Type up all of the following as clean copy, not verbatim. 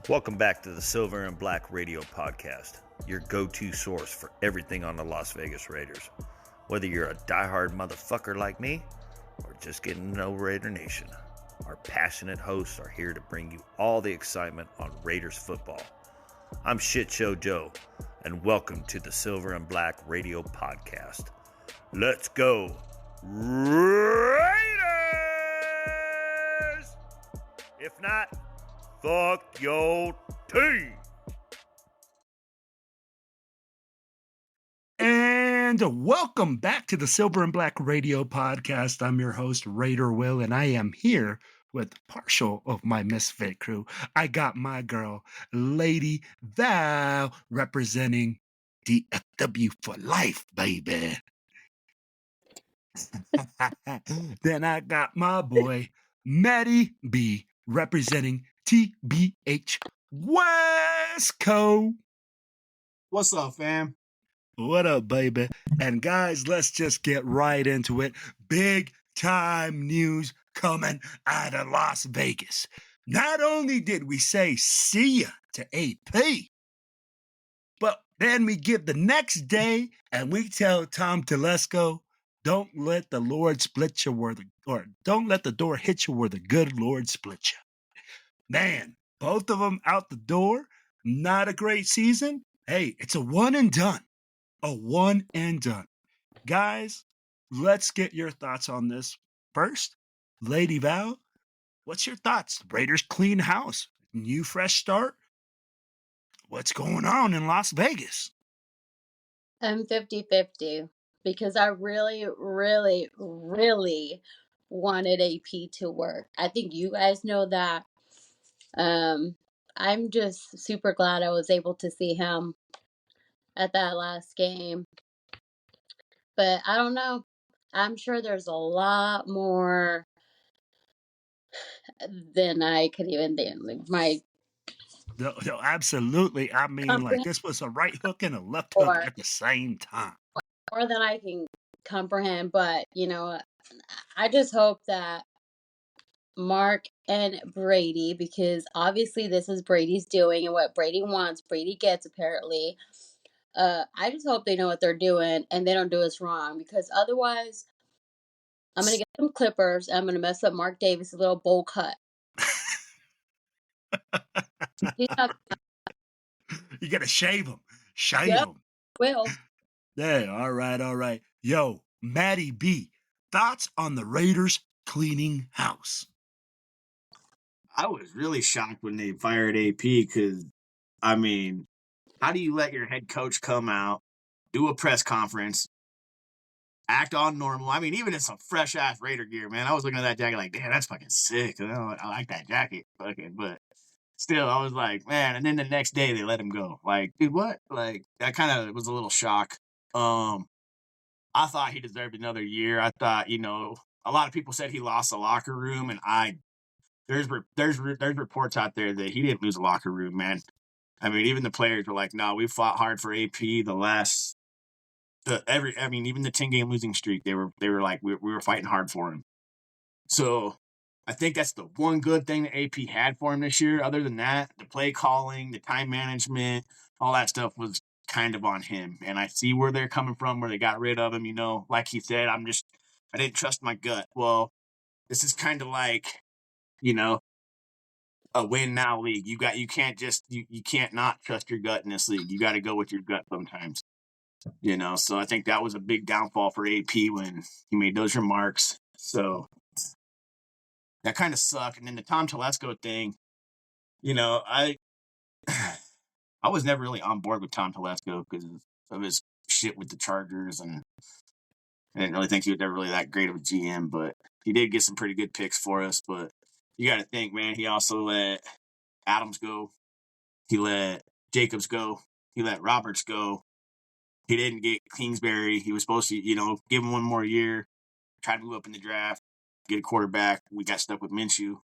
Welcome back to the Silver and Black Radio Podcast, your go-to source for everything on the Las Vegas Raiders. Whether you're a diehard motherfucker like me, or just getting to know Raider Nation, our passionate hosts are here to bring you all the excitement on Raiders football. I'm Shit Show Joe, and welcome to the Silver and Black Radio Podcast. Let's go, Raiders! If not, fuck your team. And welcome back to the Silver and Black Radio Podcast. I'm your host, Raider Will, and I am here with partial of my misfit crew. I got my girl, Lady Val, representing DFW for life, baby. Then I got my boy, Matty B, representing TBH West Coast. What's up, fam? What up, baby? And guys, let's just get right into it. Big time news coming out of Las Vegas. Not only did we say see ya to AP, but then we give the next day and we tell Tom Telesco, don't let the Lord split you or don't let the door hit you where the good Lord split you. Man, both of them out the door. Not a great season. Hey, it's a one and done. A one and done. Guys, let's get your thoughts on this. First, Lady Val, what's your thoughts? Raiders clean house. New fresh start. What's going on in Las Vegas? I'm 50-50 because I really wanted AP to work. I think you guys know that. I'm just super glad I was able to see him at that last game. But I don't know. I'm sure there's a lot more than I could even think. Like No, absolutely. I mean, like this was a right hook and a left hook at the same time. More than I can comprehend. But, I just hope that Mark and Brady, because obviously this is Brady's doing and what Brady wants, Brady gets apparently. I just hope they know what they're doing and they don't do us wrong, because otherwise I'm going to get some clippers and I'm going to mess up Mark Davis' little bowl cut. You got to shave him. Shave him. Will. Yeah, all right. Yo, Matty B, thoughts on the Raiders cleaning house? I was really shocked when they fired AP because, I mean, how do you let your head coach come out, do a press conference, act on normal? I mean, even in some fresh-ass Raider gear, man, I was looking at that jacket like, damn, that's fucking sick. I like that jacket, fucking, but still, I was like, man, and then the next day they let him go. Like, dude, what? Like, that kind of was a little shock. I thought he deserved another year. I thought, a lot of people said he lost the locker room, and there's reports out there that he didn't lose the locker room, man. I mean, even the players were like, no, we fought hard for AP even the 10-game losing streak, they were like, we were fighting hard for him. So I think that's the one good thing that AP had for him this year. Other than that, the play calling, the time management, all that stuff was kind of on him. And I see where they're coming from, where they got rid of him. Like he said, I didn't trust my gut. Well, this is kind of like, a win now league. You can't not trust your gut in this league. You got to go with your gut sometimes. So I think that was a big downfall for AP when he made those remarks. So that kind of sucked. And then the Tom Telesco thing, I was never really on board with Tom Telesco because of his shit with the Chargers, and I didn't really think he was ever really that great of a GM, but he did get some pretty good picks for us. But you got to think, man, he also let Adams go. He let Jacobs go. He let Roberts go. He didn't get Kingsbury. He was supposed to, give him one more year, try to move up in the draft, get a quarterback. We got stuck with Minshew.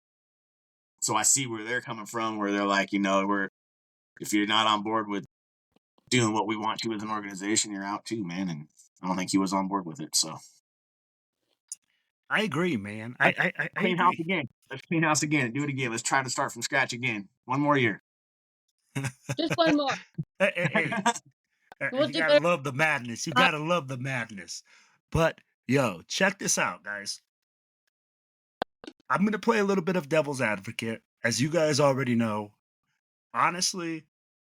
So I see where they're coming from, where they're like, if you're not on board with doing what we want to as an organization, you're out too, man. And I don't think he was on board with it. So I agree, man. I clean house again. Let's clean house again. Do it again. Let's try to start from scratch again. One more year. Just one more. Hey, We'll you do gotta better. love the madness. You gotta love the madness. But yo, check this out, guys. I'm gonna play a little bit of devil's advocate. As you guys already know, honestly,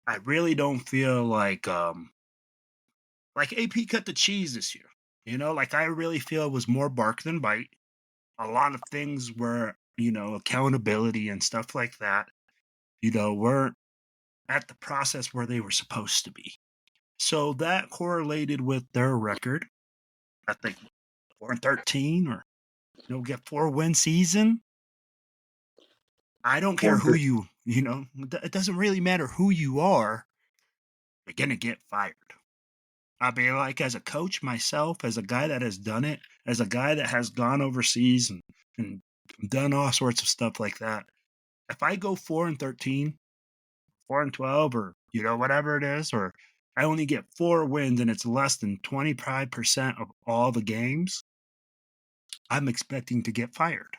I really don't feel like AP cut the cheese this year. You know, like I really feel it was more bark than bite. A lot of things were, accountability and stuff like that, weren't at the process where they were supposed to be. So that correlated with their record. I think 4-13 or get 4-win season. I don't care who it doesn't really matter who you are, you're gonna get fired. I mean, like as a coach myself, as a guy that has done it, as a guy that has gone overseas and done all sorts of stuff like that. If I go 4-13, 4-12, or whatever it is, or I only get 4 wins and it's less than 25% of all the games, I'm expecting to get fired.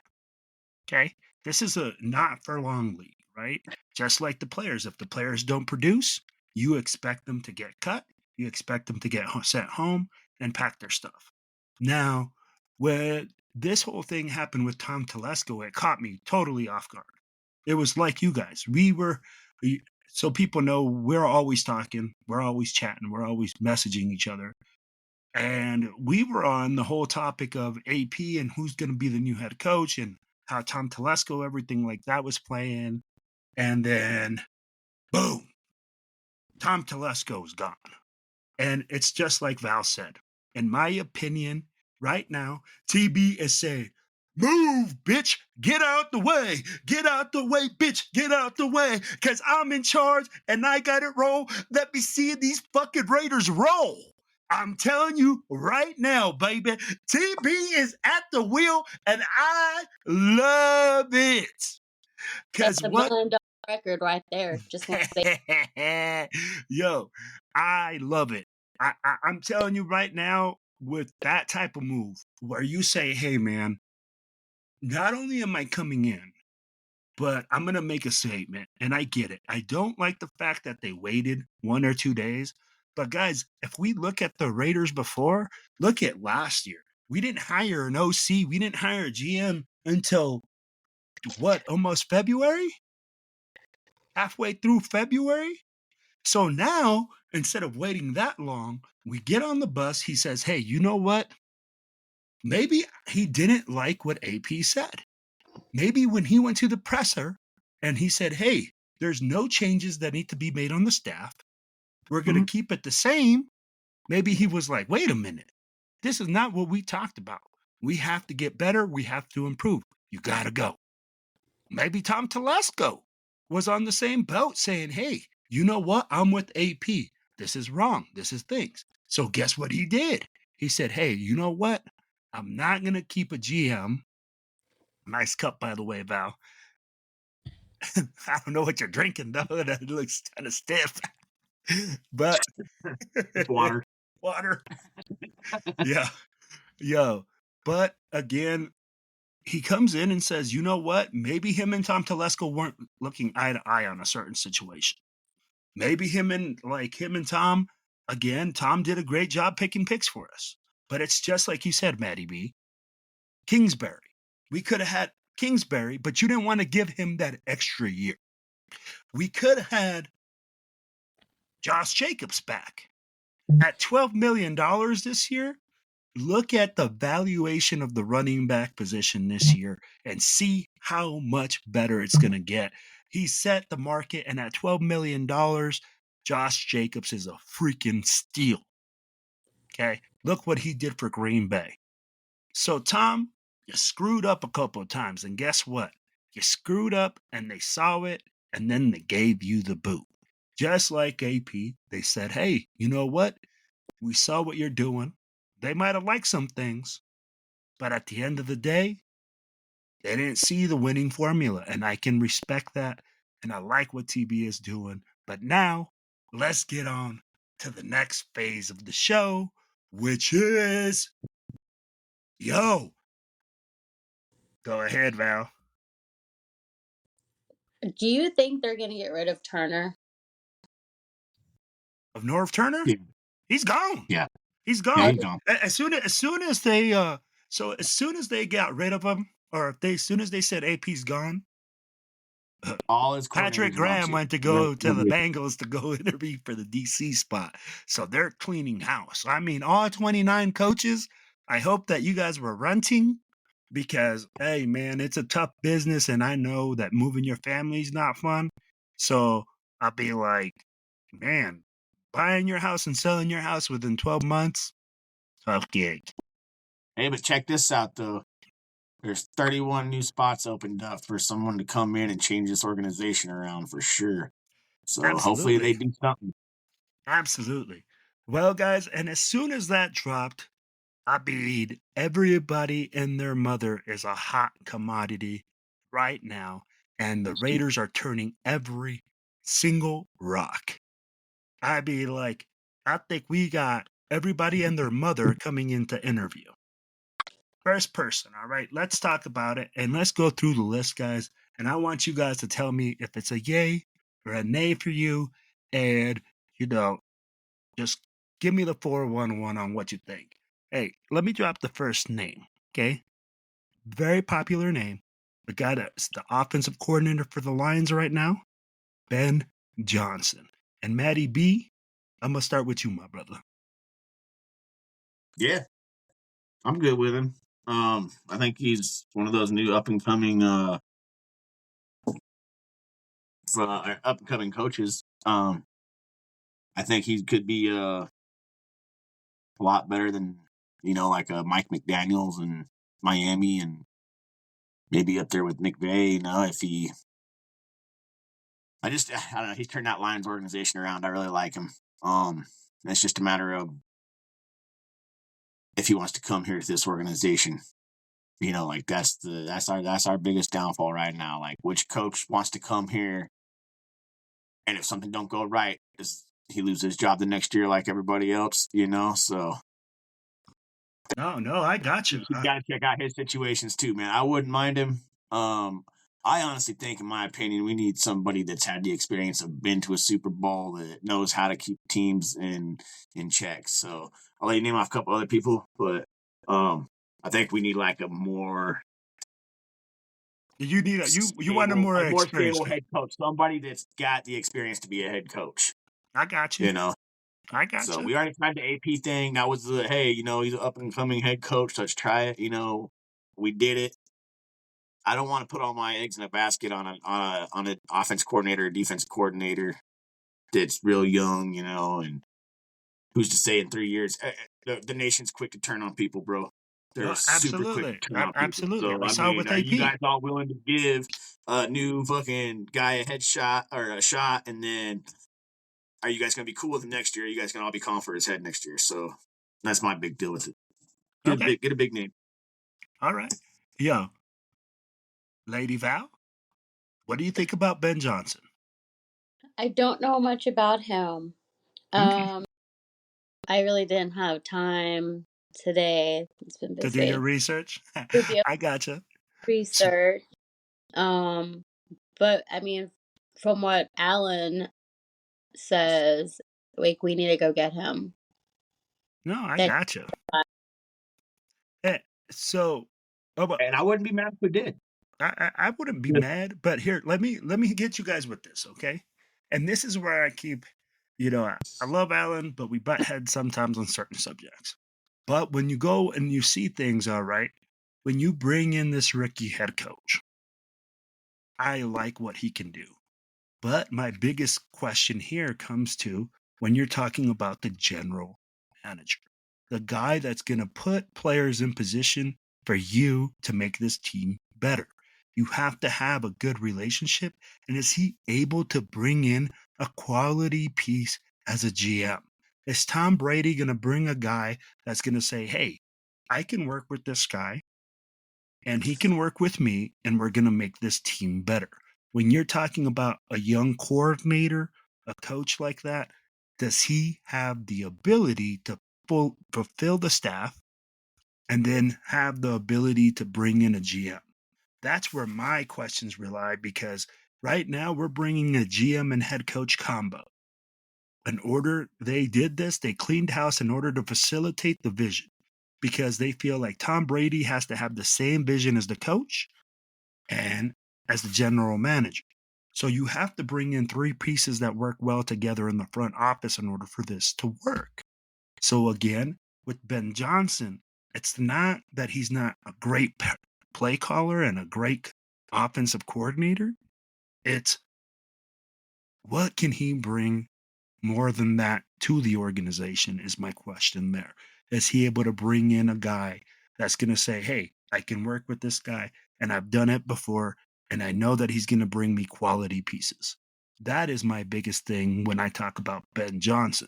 Okay, this is a not for long league, right? Just like the players. If the players don't produce, you expect them to get cut. You expect them to get sent home and pack their stuff. Now, when this whole thing happened with Tom Telesco, it caught me totally off guard. It was like you guys. So people know we're always talking, we're always chatting, we're always messaging each other. And we were on the whole topic of AP and who's going to be the new head coach and how Tom Telesco, everything like that was playing. And then, boom, Tom Telesco is gone. And it's just like Val said. In my opinion, right now, TB is saying, move, bitch, get out the way. Get out the way, bitch, get out the way. Because I'm in charge and I got it roll. Let me see these fucking Raiders roll. I'm telling you right now, baby, TB is at the wheel and I love it. That's Because a $1 what? million record right there. Just want to say. Yo, I love it. I'm telling you right now, with that type of move, where you say, hey, man, not only am I coming in, but I'm going to make a statement, and I get it. I don't like the fact that they waited 1 or 2 days. But guys, if we look at the Raiders before, look at last year. We didn't hire an OC. We didn't hire a GM until what, almost February? Halfway through February? So now, instead of waiting that long, we get on the bus. He says, hey, you know what? Maybe he didn't like what AP said. Maybe when he went to the presser and he said, hey, there's no changes that need to be made on the staff. We're going to keep it the same. Maybe he was like, wait a minute. This is not what we talked about. We have to get better. We have to improve. You got to go. Maybe Tom Telesco was on the same boat saying, hey, you know what? I'm with AP. This is wrong. This is things. So guess what he did? He said, hey, you know what? I'm not going to keep a GM. Nice cup, by the way, Val. I don't know what you're drinking, though. It looks kind of stiff. But It's water. Water. Yeah. Yo. But again, he comes in and says, you know what? Maybe him and Tom Telesco weren't looking eye to eye on a certain situation. Maybe him and Tom, again, Tom did a great job picking picks for us. But it's just like you said, Matty B. Kingsbury. We could have had Kingsbury, but you didn't want to give him that extra year. We could have had Josh Jacobs back at $12 million this year. Look at the valuation of the running back position this year and see how much better it's going to get. He set the market, and at $12 million, Josh Jacobs is a freaking steal. Okay, look what he did for Green Bay. So, Tom, you screwed up a couple of times, and guess what? You screwed up, and they saw it, and then they gave you the boot. Just like AP, they said, hey, you know what? We saw what you're doing. They might have liked some things, but at the end of the day, they didn't see the winning formula, and I can respect that, and I like what TB is doing. But now, let's get on to the next phase of the show, which is... Yo! Go ahead, Val. Do you think they're going to get rid of Turner? of Norv Turner, Yeah. he's gone. Yeah. He's Yeah, gone. he's gone. As soon as they got rid of him, or as soon as they said AP's gone, All his Patrick coordinators gone Graham too. went to go to the Bengals to go interview for the DC spot. So they're cleaning house. I mean, all 29 coaches, I hope that you guys were renting because, hey, man, it's a tough business. And I know that moving your family's not fun. So I'll be like, man, buying your house and selling your house within 12 months, tough gig. Hey, but check this out, though. There's 31 new spots opened up for someone to come in and change this organization around for sure. So hopefully they do something. Absolutely. Well, guys, and as soon as that dropped, I believe everybody and their mother is a hot commodity right now, and the Raiders are turning every single rock. I be like, I think we got everybody and their mother coming in to interview. First person, all right, let's talk about it and let's go through the list, guys. And I want you guys to tell me if it's a yay or a nay for you. And, just give me the 411 on what you think. Hey, let me drop the first name, okay? Very popular name. The guy that's the offensive coordinator for the Lions right now, Ben Johnson. And Matty B, I'm going to start with you, my brother. Yeah, I'm good with him. I think he's one of those new up and coming coaches. I think he could be a lot better than like a Mike McDaniels in Miami, and maybe up there with McVay. I don't know. He's turned that Lions organization around. I really like him. It's just a matter of if he wants to come here to this organization. Like that's our biggest downfall right now. Like, which coach wants to come here, and if something don't go right, does he lose his job the next year like everybody else? So No, I got you. you got to check out his situations too, man. I wouldn't mind him. I honestly think, in my opinion, we need somebody that's had the experience of been to a Super Bowl, that knows how to keep teams in check. So I'll let you name off a couple other people, but I think we need like a more You need you want a more experienced stable head coach, somebody that's got the experience to be a head coach. I got you. I got So you. we already tried the AP thing. That was the hey, he's an up and coming head coach. Let's try it. We did it. I don't want to put all my eggs in a basket on an offense coordinator, or defense coordinator that's real young, and who's to say in 3 years the nation's quick to turn on people, bro. They're super quick to turn on people. Absolutely. So We saw it with are AP. you guys all willing to give a new fucking guy a headshot or a shot, and then are you guys gonna be cool with him next year? Are you guys gonna all be calling for his head next year? So that's my big deal with it. Get a big name. All right. Yo, Lady Val, what do you think about Ben Johnson? I don't know much about him. Okay. I really didn't have time today. It's been busy. To do your research? I gotcha. Research. But I mean, from what Alan says, like, we need to go get him. No, I gotcha. So, and I wouldn't be mad if we did. I wouldn't be mad, but here, let me get you guys with this, okay? And this is where I keep, I love Alan, but we butt heads sometimes on certain subjects. But when you go and you see things, all right, when you bring in this rookie head coach, I like what he can do. But my biggest question here comes to when you're talking about the general manager, the guy that's going to put players in position for you to make this team better. You have to have a good relationship. And is he able to bring in a quality piece as a GM? Is Tom Brady going to bring a guy that's going to say, hey, I can work with this guy and he can work with me and we're going to make this team better? When you're talking about a young coordinator, a coach like that, does he have the ability to fulfill the staff and then have the ability to bring in a GM? That's where my questions rely, because right now we're bringing a GM and head coach combo. in order they did this, they cleaned house in order to facilitate the vision because they feel like Tom Brady has to have the same vision as the coach and as the general manager. So you have to bring in three pieces that work well together in the front office in order for this to work. So again, with Ben Johnson, it's not that he's not a great play caller and a great offensive coordinator. It's what can he bring more than that to the organization is my question there. Is he able to bring in a guy that's going to say, hey, I can work with this guy and I've done it before and I know that he's going to bring me quality pieces? That is my biggest thing when I talk about Ben Johnson.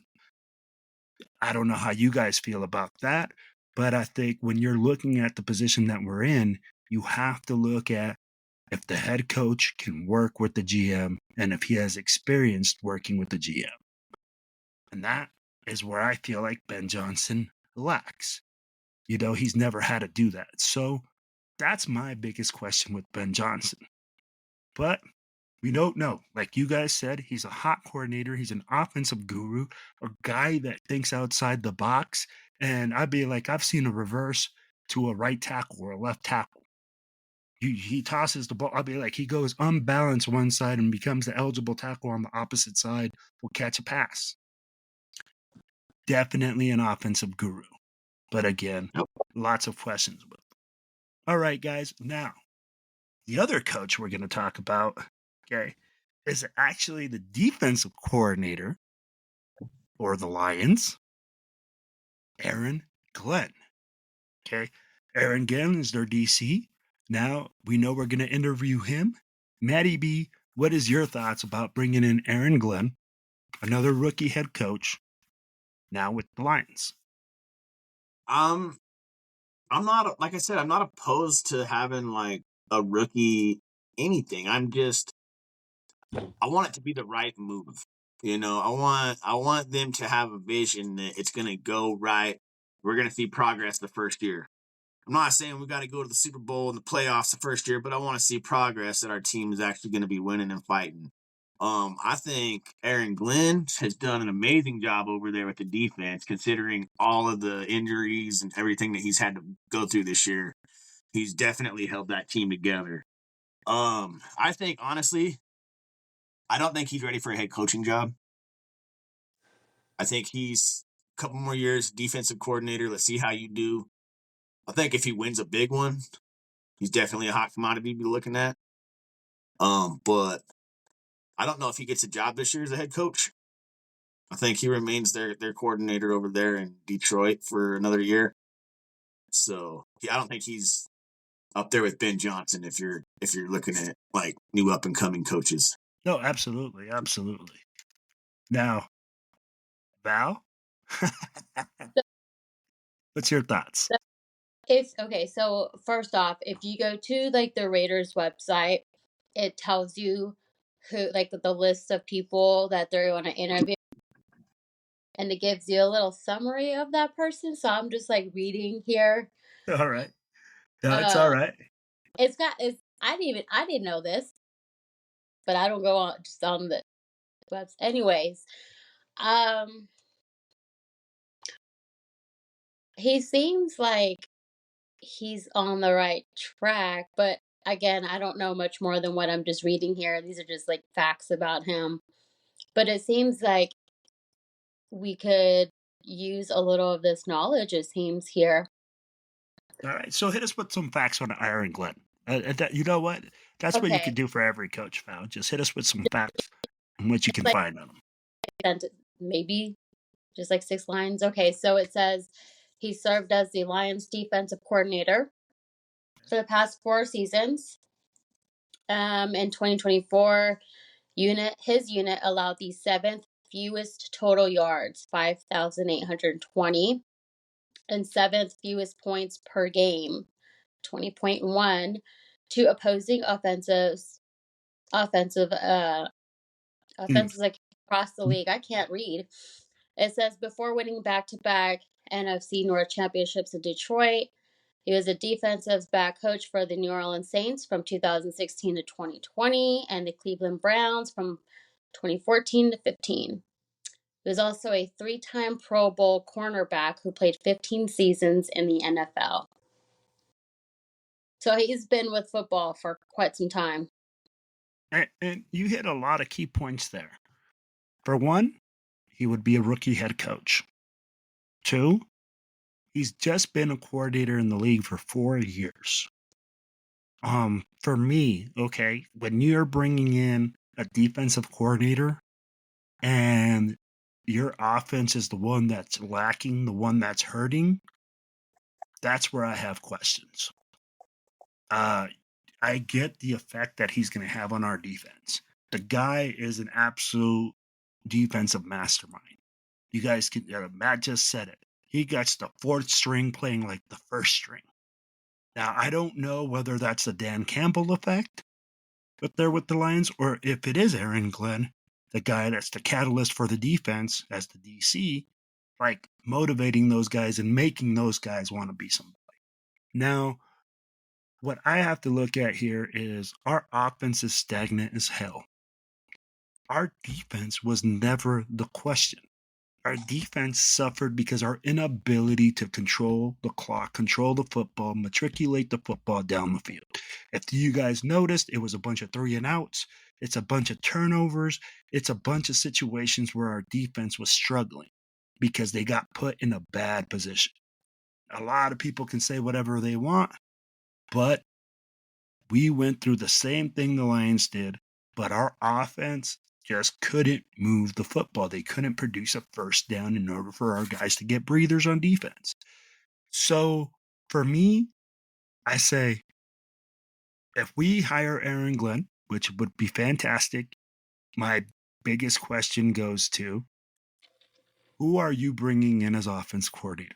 I don't know how you guys feel about that, but I think when you're looking at the position that we're in, you have to look at if the head coach can work with the GM and if he has experience working with the GM. And that is where I feel like Ben Johnson lacks. You know, he's never had to do that. So that's my biggest question with Ben Johnson. But we don't know. Like you guys said, he's a hot coordinator. He's an offensive guru, a guy that thinks outside the box. And I'd be like, I've seen a reverse to a right tackle or a left tackle. He tosses the ball. I'll be like, he goes unbalanced one side and becomes the eligible tackle on the opposite side, will catch a pass. Definitely an offensive guru. But again, lots of questions with him. All right, guys. Now, the other coach we're going to talk about, okay, is actually the defensive coordinator for the Lions, Aaron Glenn. Okay, Aaron Glenn is their DC. Now, we know we're going to interview him. Matty B, what is your thoughts about bringing in Aaron Glenn, another rookie head coach, now with the Lions? I'm not, like I said, I'm not opposed to having like a rookie anything. I want it to be the right move. You know, I want them to have a vision that it's going to go right. We're going to see progress the first year. I'm not saying we got to go to the Super Bowl and the playoffs the first year, but I want to see progress that our team is actually going to be winning and fighting. I think Aaron Glenn has done an amazing job over there with the defense, considering all of the injuries and everything that he's had to go through this year. He's definitely held that team together. I think honestly, I don't think he's ready for a head coaching job. I think he's a couple more years defensive coordinator. Let's see how you do. I think if he wins a big one, he's definitely a hot commodity to be looking at. But I don't know if he gets a job this year as a head coach. I think he remains their coordinator over there in Detroit for another year. So I don't think he's up there with Ben Johnson if you're looking at like new up and coming coaches. No, absolutely, absolutely. Now, Val, what's your thoughts? So first off, if you go to like the Raiders website, it tells you who, like, the list of people that they're going to interview, and it gives you a little summary of that person. So I'm just like reading here. All right. No, it's all right. I didn't know this, but I don't go on just on the website. Anyways, he seems like he's on the right track, but again, I don't know much more than what I'm just reading here. These are just like facts about him. But it seems like we could use a little of this knowledge, it seems, here. All right. So hit us with some facts on Aaron Glenn. You know what? That's what you Okay. could do for every coach, Val. Just hit us with some facts and what you can Like, find on him. maybe just like 6 lines. Okay, so it says he served as the Lions defensive coordinator for the past 4 seasons. In 2024, his unit allowed the 7th fewest total yards, 5,820, and 7th fewest points per game, 20.1, to opposing offensives like across the league. I can't read. It says before winning back-to-back NFC North championships in Detroit, he was a defensive back coach for the New Orleans Saints from 2016 to 2020 and the Cleveland Browns from 2014 to 15. He was also a 3-time Pro Bowl cornerback who played 15 seasons in the NFL. So he's been with football for quite some time. And you hit a lot of key points there. For one, he would be a rookie head coach. Two, he's just been a coordinator in the league for 4 years. For me, okay, when you're bringing in a defensive coordinator and your offense is the one that's lacking, the one that's hurting, that's where I have questions. I get the effect that he's going to have on our defense. The guy is an absolute defensive mastermind. You guys can, Matt just said it. He gets the fourth string playing like the first string. Now, I don't know whether that's the Dan Campbell effect up there with the Lions, or if it is Aaron Glenn, the guy that's the catalyst for the defense as the DC, like motivating those guys and making those guys want to be somebody. Now, what I have to look at here is our offense is stagnant as hell. Our defense was never the question. Our defense suffered because our inability to control the clock, control the football, matriculate the football down the field. If you guys noticed, it was a bunch of 3 and outs. It's a bunch of turnovers. It's a bunch of situations where our defense was struggling because they got put in a bad position. A lot of people can say whatever they want, but we went through the same thing the Lions did, but our offense just couldn't move the football. They couldn't produce a first down in order for our guys to get breathers on defense. So for me, I say if we hire Aaron Glenn, which would be fantastic, my biggest question goes to, who are you bringing in as offense coordinator?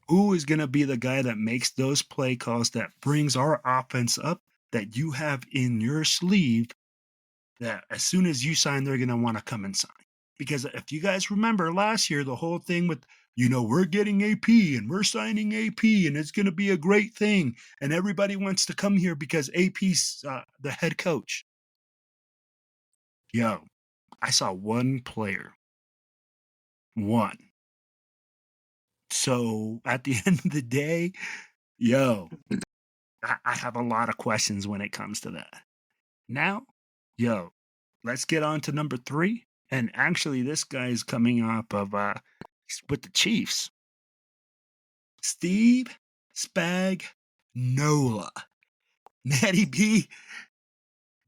Who is going to be the guy that makes those play calls that brings our offense up that you have in your sleeve that as soon as you sign, they're going to want to come and sign? Because if you guys remember last year, the whole thing with, we're getting AP and we're signing AP and it's going to be a great thing. And everybody wants to come here because AP's the head coach. Yo, I saw one player. One. So at the end of the day, I have a lot of questions when it comes to that. Now, let's get on to number 3. And actually, this guy is coming up of with the Chiefs. Steve Spagnuolo. Matty B,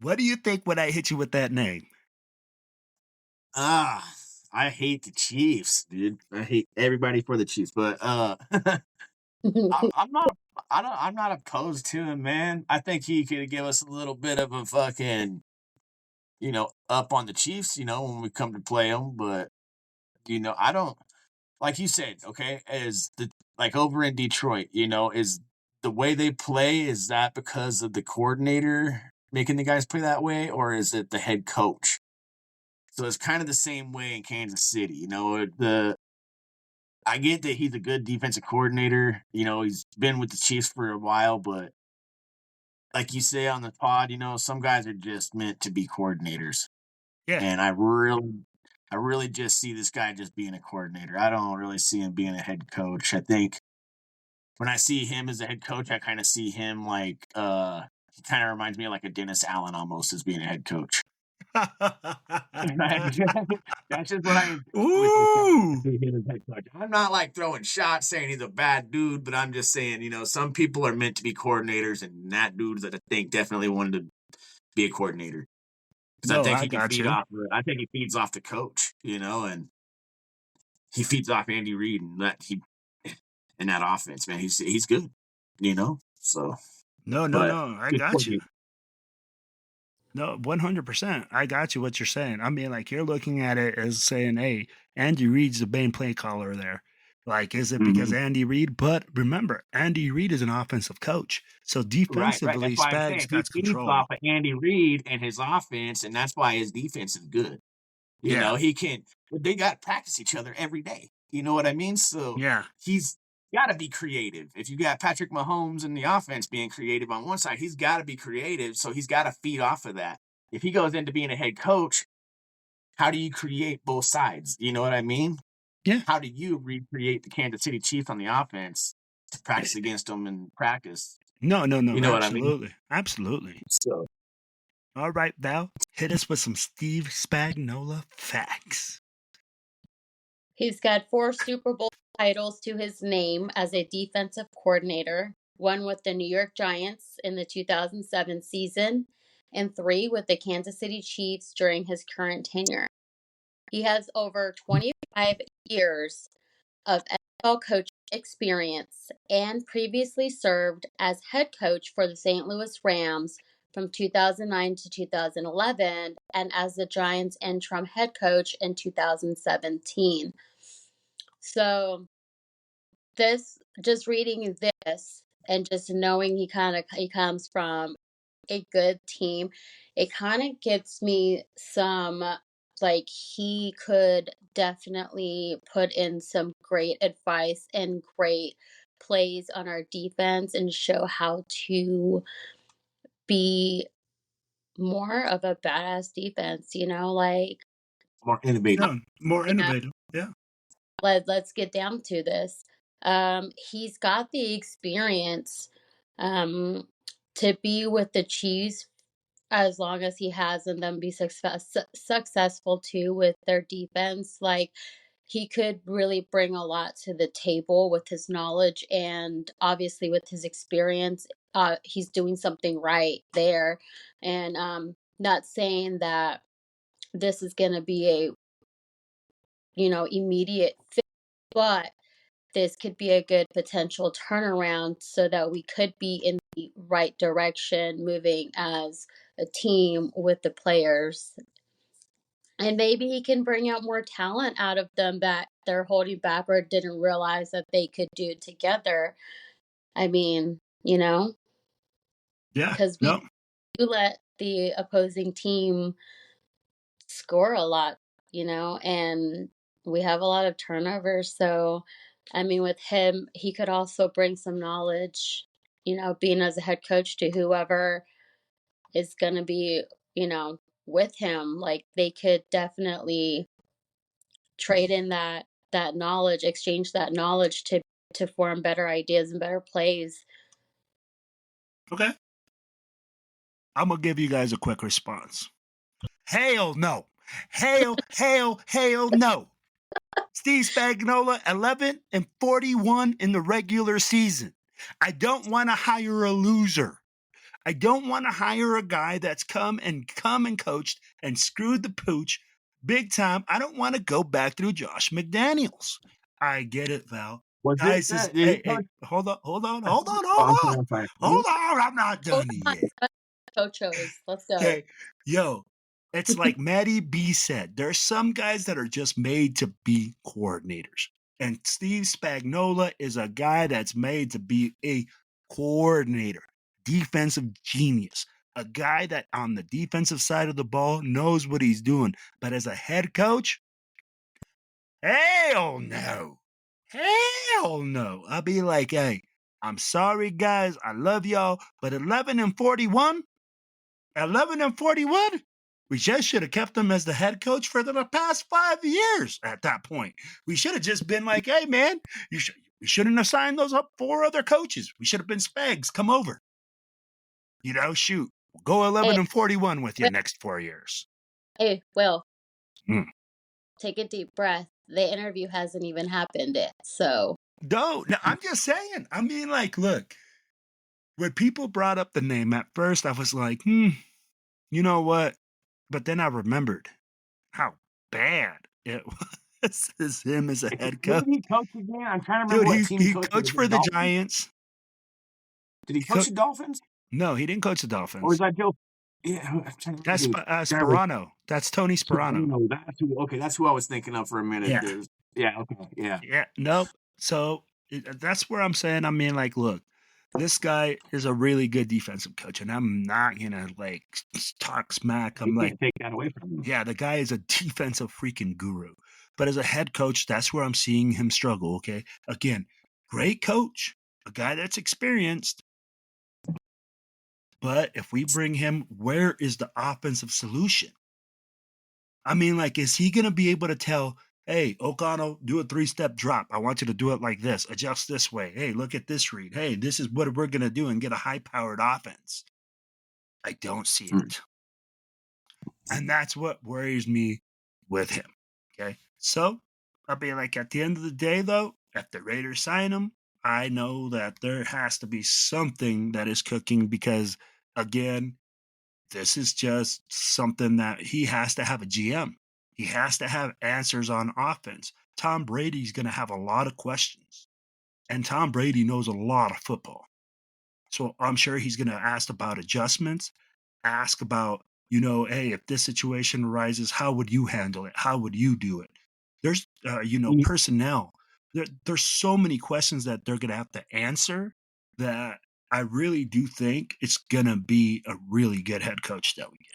what do you think when I hit you with that name? I hate the Chiefs, dude. I hate everybody for the Chiefs, but I'm not opposed to him, man. I think he could give us a little bit of a fucking, up on the Chiefs, when we come to play them. But I don't, like you said, okay, is the like over in Detroit, is the way they play, is that because of the coordinator making the guys play that way, or is it the head coach? So it's kind of the same way in Kansas City. I get that he's a good defensive coordinator. He's been with the Chiefs for a while, but like you say on the pod, some guys are just meant to be coordinators. Yeah. And I really just see this guy just being a coordinator. I don't really see him being a head coach. I think when I see him as a head coach, I kind of see him like he kind of reminds me of like a Dennis Allen almost as being a head coach. That's just what I Ooh. I'm not like throwing shots saying he's a bad dude, but I'm just saying, some people are meant to be coordinators, and that dude that I think definitely wanted to be a coordinator. Because I think he can feed off. I think he feeds off the coach, and he feeds off Andy Reid and that offense, man. He's good, So No, I got you. No, 100%. I got you what you're saying. I mean, like, you're looking at it as saying, hey, Andy Reid's the main play caller there. Like, is it because Andy Reid? But remember, Andy Reid is an offensive coach. So defensively, right. That's why I'm Spags saying got he feeds control. off of Andy Reid and his offense, and that's why his defense is good. He can. They got to practice each other every day. You know what I mean? So he's got to be creative. If you got Patrick Mahomes and the offense being creative on one side, he's got to be creative. So he's got to feed off of that. If he goes into being a head coach, how do you create both sides? You know what I mean? Yeah. How do you recreate the Kansas City Chiefs on the offense to practice against them in practice? No, You know what I mean? absolutely. Absolutely. So All right, Val, hit us with some Steve Spagnuolo facts. He's got 4 Super Bowl titles to his name as a defensive coordinator, 1 with the New York Giants in the 2007 season, and 3 with the Kansas City Chiefs during his current tenure. He has over 25 years of NFL coaching experience and previously served as head coach for the St. Louis Rams from 2009 to 2011 and as the Giants' interim head coach in 2017. So just reading this and just knowing he comes from a good team, it kind of gives me some, like, he could definitely put in some great advice and great plays on our defense and show how to be more of a badass defense, like, more innovative. Yeah, more innovative. Yeah. let's get down to this. He's got the experience to be with the Chiefs as long as he has and then be successful too with their defense. Like, he could really bring a lot to the table with his knowledge and obviously with his experience. He's doing something right there, and not saying that this is going to be a immediate fix, but this could be a good potential turnaround so that we could be in the right direction moving as a team with the players. And maybe he can bring out more talent out of them that they're holding back or didn't realize that they could do together. I mean, Yeah. because we No. do let the opposing team score a lot, and we have a lot of turnovers. So, I mean, with him, he could also bring some knowledge, being as a head coach to whoever is going to be, with him. Like, they could definitely trade in that knowledge, exchange that knowledge to form better ideas and better plays. Okay. I'm going to give you guys a quick response. Hell no. Hell no. Steve Spagnuolo, 11-41 in the regular season. I don't want to hire a loser. I don't want to hire a guy that's come and coached and screwed the pooch big time. I don't want to go back through Josh McDaniels. I get it, Val. Was Guys, it? hey, hold on. I'm not done yet. Coachos, let's go. Okay, yo, it's like Matty B said. There's some guys that are just made to be coordinators. And Steve Spagnuolo is a guy that's made to be a coordinator, defensive genius, a guy that on the defensive side of the ball knows what he's doing. But as a head coach, hell no. Hell no. I'll be like, hey, I'm sorry, guys. I love y'all. But 11-41? 11-41? We just should have kept him as the head coach for the past 5 years at that point. We should have just been like, hey, man, we shouldn't have signed those up 4 other coaches. We should have been Spags. Come over. Shoot. Go 11-41 with you next 4 years. Hey, Will, take a deep breath. The interview hasn't even happened yet, so. No, I'm just saying. I mean, like, look, when people brought up the name at first, I was like, you know what? But then I remembered how bad it was as him as a head coach. Did he coach again? I'm trying to remember what team he coached for the Giants. Did he coach the Dolphins? No, he didn't coach the Dolphins. Or was that Joe? Yeah, I'm trying to remember. That's Sperano. That's Tony Sperano. That's who I was thinking of for a minute. Yeah. Yeah. Nope. So that's where I'm saying. I mean, like, look, this guy is a really good defensive coach, and I'm not gonna like talk smack. I'm like, take that away from him. Yeah, the guy is a defensive freaking guru. But as a head coach, that's where I'm seeing him struggle. Okay, again, great coach, a guy that's experienced. But if we bring him, where is the offensive solution? I mean, like, is he going to be able to tell, hey, O'Connell, do a 3-step drop. I want you to do it like this. Adjust this way. Hey, look at this read. Hey, this is what we're going to do and get a high-powered offense. I don't see it. And that's what worries me with him. Okay. So I'll be like, at the end of the day, though, if the Raiders sign him, I know that there has to be something that is cooking because, again, this is just something that he has to have a GM. He has to have answers on offense. Tom Brady's going to have a lot of questions, and Tom Brady knows a lot of football. So I'm sure he's going to ask about adjustments, ask about, hey, if this situation arises, how would you handle it? How would you do it? There's, personnel. There's so many questions that they're going to have to answer that I really do think it's going to be a really good head coach that we get.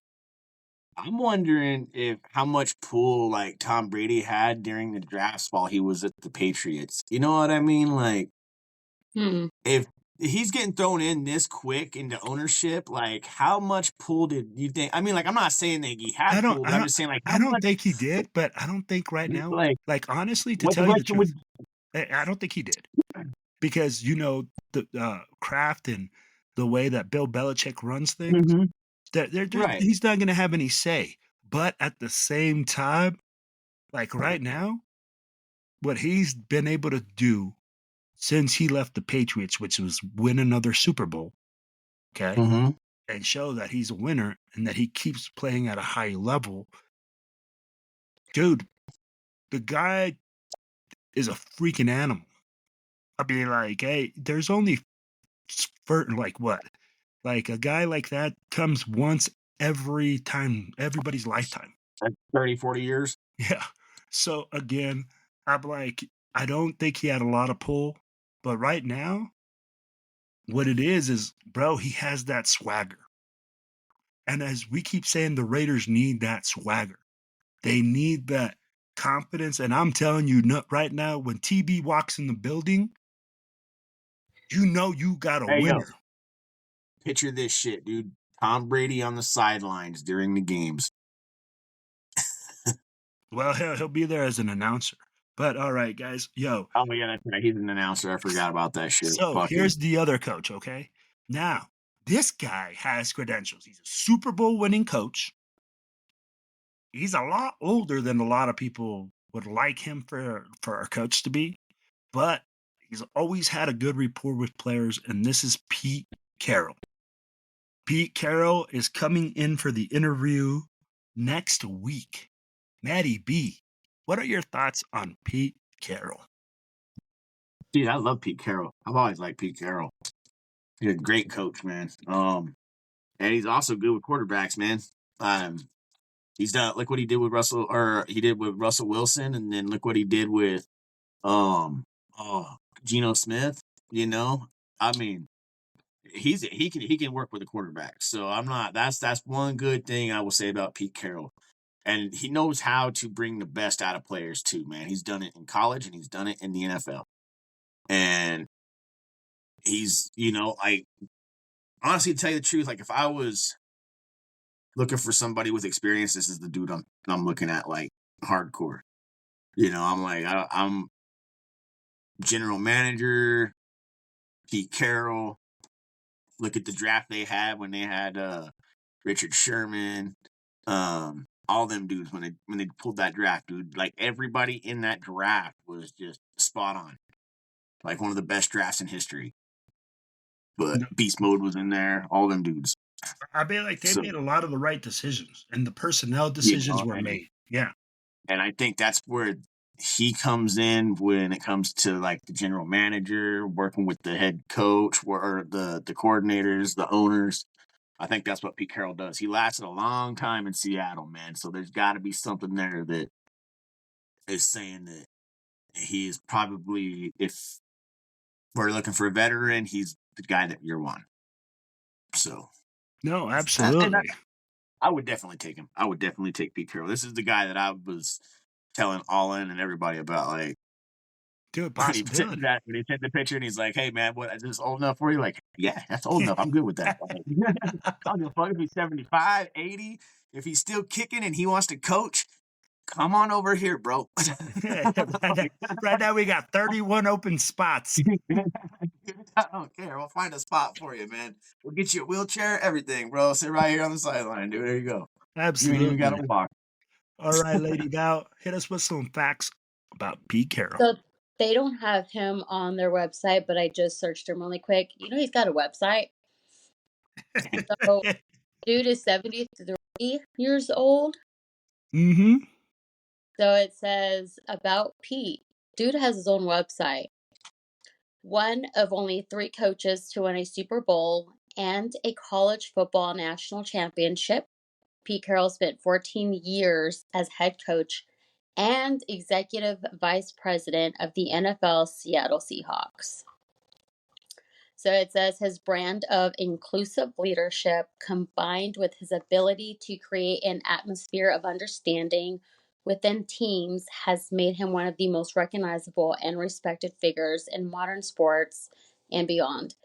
I'm wondering if how much pull like Tom Brady had during the drafts while he was at the Patriots. You know what I mean? Like, if he's getting thrown in this quick into ownership, like how much pull did you think? I mean, like I'm not saying that he had pull, but I'm just saying like I how don't much think he did, but I don't think right now, like honestly, to what tell you the direction would truth, I don't think he did because the craft and the way that Bill Belichick runs things, right? he's not going to have any say. But at the same time, like right now, what he's been able to do since he left the Patriots, which was win another Super Bowl, okay, and show that he's a winner and that he keeps playing at a high level. Dude, the guy is a freaking animal. I'd be like, hey, there's only like what? Like a guy like that comes once everybody's lifetime. Like 30, 40 years. Yeah. So again, I'm like, I don't think he had a lot of pull, but right now, what it is, bro, he has that swagger. And as we keep saying, the Raiders need that swagger. They need that confidence. And I'm telling you right now, when TB walks in the building, you got a winner. Yo, picture this shit, dude. Tom Brady on the sidelines during the games. Well, he'll be there as an announcer. But all right, guys, Oh yeah, that's right. He's an announcer. I forgot about that shit. So here's the other coach, okay? Now, this guy has credentials. He's a Super Bowl winning coach. He's a lot older than a lot of people would like him for a coach to be, but he's always had a good rapport with players, and this is Pete Carroll. Pete Carroll is coming in for the interview next week. Matty B, what are your thoughts on Pete Carroll? Dude, I love Pete Carroll. I've always liked Pete Carroll. He's a great coach, man. And he's also good with quarterbacks, man. He's done look what he did with Russell Wilson, and then look what he did with Geno Smith. You know, I mean, he can work with a quarterback. So that's one good thing I will say about Pete Carroll. And he knows how to bring the best out of players too, man. He's done it in college and he's done it in the NFL. And he's, honestly, to tell you the truth, like if I was looking for somebody with experience, this is the dude I'm looking at, like hardcore. I'm like, I'm general manager, Pete Carroll. Look at the draft they had when they had Richard Sherman, all them dudes when they pulled that draft, dude. Like everybody in that draft was just spot on. Like one of the best drafts in history. But Beast Mode was in there, all them dudes. I feel like they made a lot of the right decisions, and the personnel decisions were made. Yeah. And I think that's where he comes in when it comes to like the general manager, working with the head coach or the coordinators, the owners. I think that's what Pete Carroll does. He lasted a long time in Seattle, man. So there's got to be something there that is saying that he is probably, if we're looking for a veteran, he's the guy that you're one. So. No, absolutely. I would definitely take him. I would definitely take Pete Carroll. This is the guy that I was telling All In and everybody about. Like, dude, possibility. When he sent the picture and he's like, "Hey, man, what is this old enough for you?" Like, yeah, that's old enough. I'm good with that. I don't give a fuck if he's 75, 80. If he's still kicking and he wants to coach, come on over here, bro. Right now we got 31 open spots. I don't care. We'll find a spot for you, man. We'll get you a wheelchair, everything, bro. Sit right here on the sideline, dude. There you go. You ain't even got to Absolutely. walk. All right, Lady Val, hit us with some facts about Pete Carroll. So they don't have him on their website, but I just searched him really quick. You know, he's got a website. So dude is 73 years old. Mm-hmm. So it says about Pete. Dude has his own website. One of only 3 coaches to win a Super Bowl and a college football national championship. Pete Carroll spent 14 years as head coach and executive vice president of the NFL Seattle Seahawks. So it says his brand of inclusive leadership combined with his ability to create an atmosphere of understanding within teams has made him one of the most recognizable and respected figures in modern sports and beyond.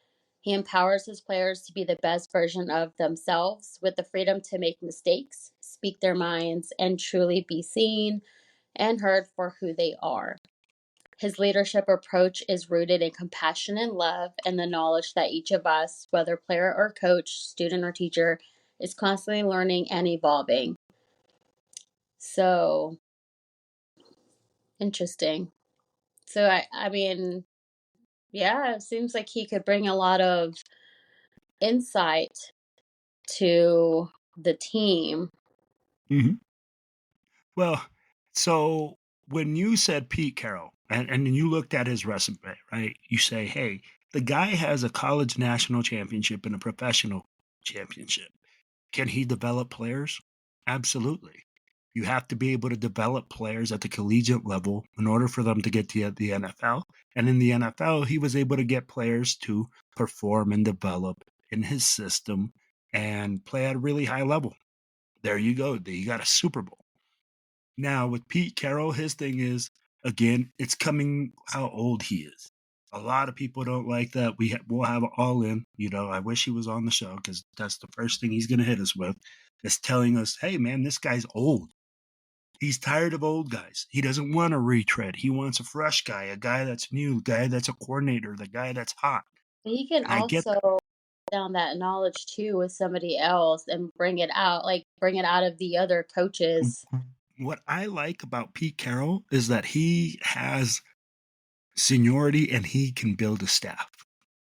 He empowers his players to be the best version of themselves with the freedom to make mistakes, speak their minds, and truly be seen and heard for who they are. His leadership approach is rooted in compassion and love and the knowledge that each of us, whether player or coach, student or teacher, is constantly learning and evolving. So, interesting. So, I mean, yeah, it seems like he could bring a lot of insight to the team. Mm-hmm. Well, so when you said Pete Carroll and you looked at his resume, right? You say, hey, the guy has a college national championship and a professional championship. Can he develop players? Absolutely. You have to be able to develop players at the collegiate level in order for them to get to the NFL. And in the NFL, he was able to get players to perform and develop in his system and play at a really high level. There you go. You got a Super Bowl. Now, with Pete Carroll, his thing is, again, it's coming how old he is. A lot of people don't like that. We'll have it all in. You know, I wish he was on the show because that's the first thing he's going to hit us with is telling us, hey, man, this guy's old. He's tired of old guys. He doesn't want a retread. He wants a fresh guy, a guy that's new, a guy that's a coordinator, the guy that's hot. He can I get that. also down that knowledge too with somebody else and bring it out, like bring it out of the other coaches. What I like about Pete Carroll is that he has seniority and he can build a staff.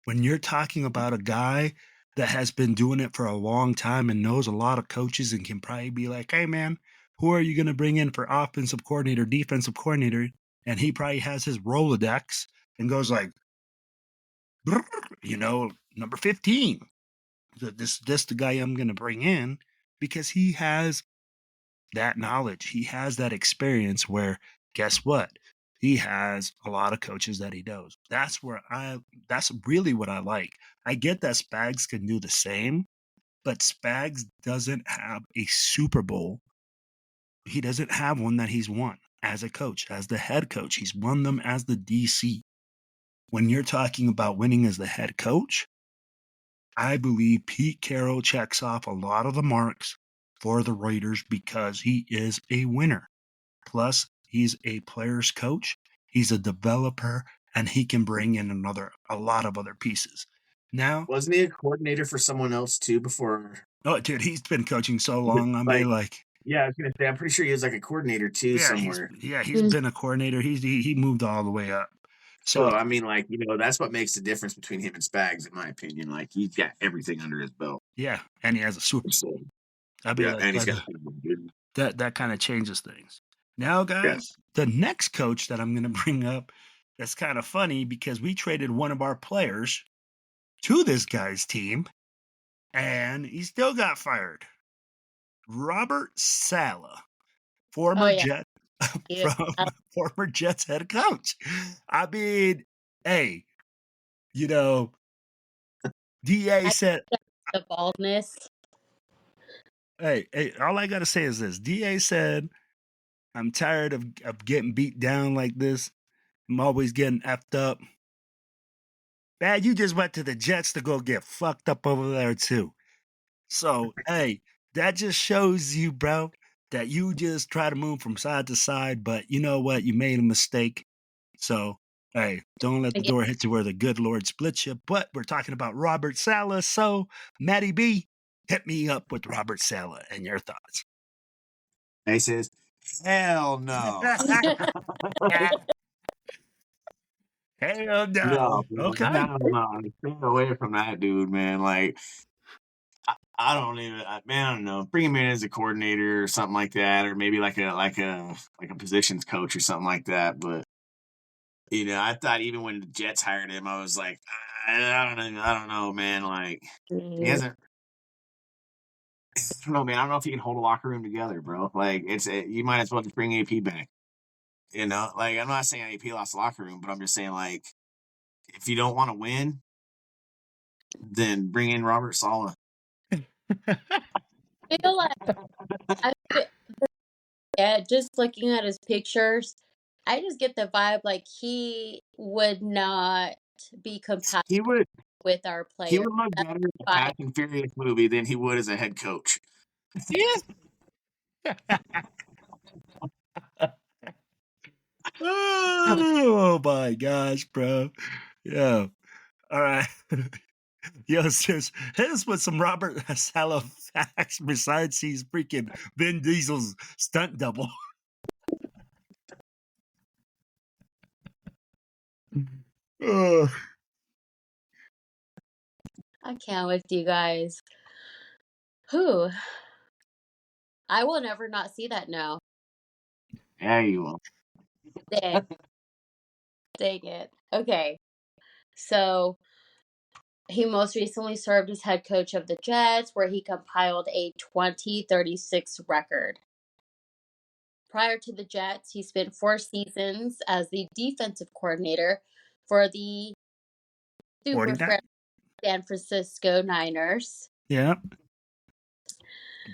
When you're talking about a guy that has been doing it for a long time and knows a lot of coaches and can probably be like, hey, man, who are you going to bring in for offensive coordinator, defensive coordinator? And he probably has his Rolodex and goes like, you know, number 15. This the guy I'm going to bring in because he has that knowledge. He has that experience where, guess what? He has a lot of coaches that he knows. That's really what I like. I get that Spags can do the same, but Spags doesn't have a Super Bowl. He doesn't have one that he's won as a coach, as the head coach. He's won them as the DC. When you're talking about winning as the head coach, I believe Pete Carroll checks off a lot of the marks for the Raiders because he is a winner. Plus, he's a player's coach, he's a developer, and he can bring in a lot of other pieces. Now, wasn't he a coordinator for someone else too before? Oh, dude, he's been coaching so long. I mean, like, yeah, I was gonna say, I'm pretty sure he was like a coordinator too somewhere. He's been a coordinator. He moved all the way up. So I mean, like, that's what makes the difference between him and Spags, in my opinion. Like, he's got everything under his belt. Yeah, and he has a Super Bowl. And he's got that kind of changes things. Now, guys, the next coach that I'm going to bring up, that's kind of funny because we traded one of our players to this guy's team, and he still got fired. Robert Saleh, former Jets head coach. I mean, hey, DA said the baldness. Hey, all I gotta say is this. DA said, I'm tired of getting beat down like this. I'm always getting effed up. Man, you just went to the Jets to go get fucked up over there too. So, hey, that just shows you, bro, that you just try to move from side to side, but you know what? You made a mistake. So, hey, don't let the Again. door hit you where the good Lord splits you. But we're talking about Robert Saleh. So, Matty B, hit me up with Robert Saleh and your thoughts. He says, hell no. Hell No, no. bro. Okay. No. Stay away from that dude, man. Like, I don't even, man. I don't know. Bring him in as a coordinator or something like that, or maybe like a positions coach or something like that. But I thought even when the Jets hired him, I was like, I don't know, man. Like, he hasn't. I don't know, man. I don't know if he can hold a locker room together, bro. Like, you might as well just bring AP back. Like, I'm not saying AP lost the locker room, but I'm just saying, like, if you don't want to win, then bring in Robert Saleh. I feel like just looking at his pictures, I just get the vibe like he would not be compatible He would with our he players. would look That's better in the a vibe. Fast and Furious movie than he would as a head coach. Yeah. Oh my gosh, bro. Yeah. All right. Yo, sis, hit us with some Robert Saleh facts besides he's freaking Vin Diesel's stunt double. Oh. I can't with you guys. Who? I will never not see that now. Yeah, you will. Dang. Dang it. Okay. So he most recently served as head coach of the Jets, where he compiled a 20-36 record. Prior to the Jets, he spent 4 seasons as the defensive coordinator for the super 49. fresh San Francisco Niners. Yeah.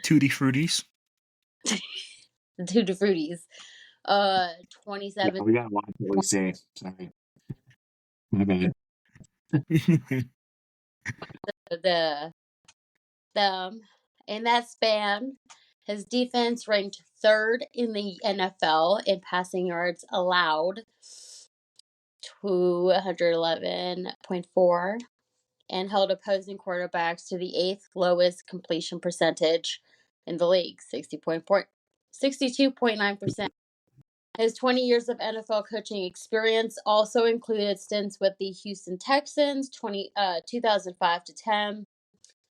Tutti Fruities. The Tutti Fruities. Yeah, 27 we gotta watch what we say. Sorry, my bad. the in that span, his defense ranked 3rd in the NFL in passing yards allowed, 211.4, and held opposing quarterbacks to the 8th lowest completion percentage in the league, 62.9%. His 20 years of NFL coaching experience also included stints with the Houston Texans 2005 to 10,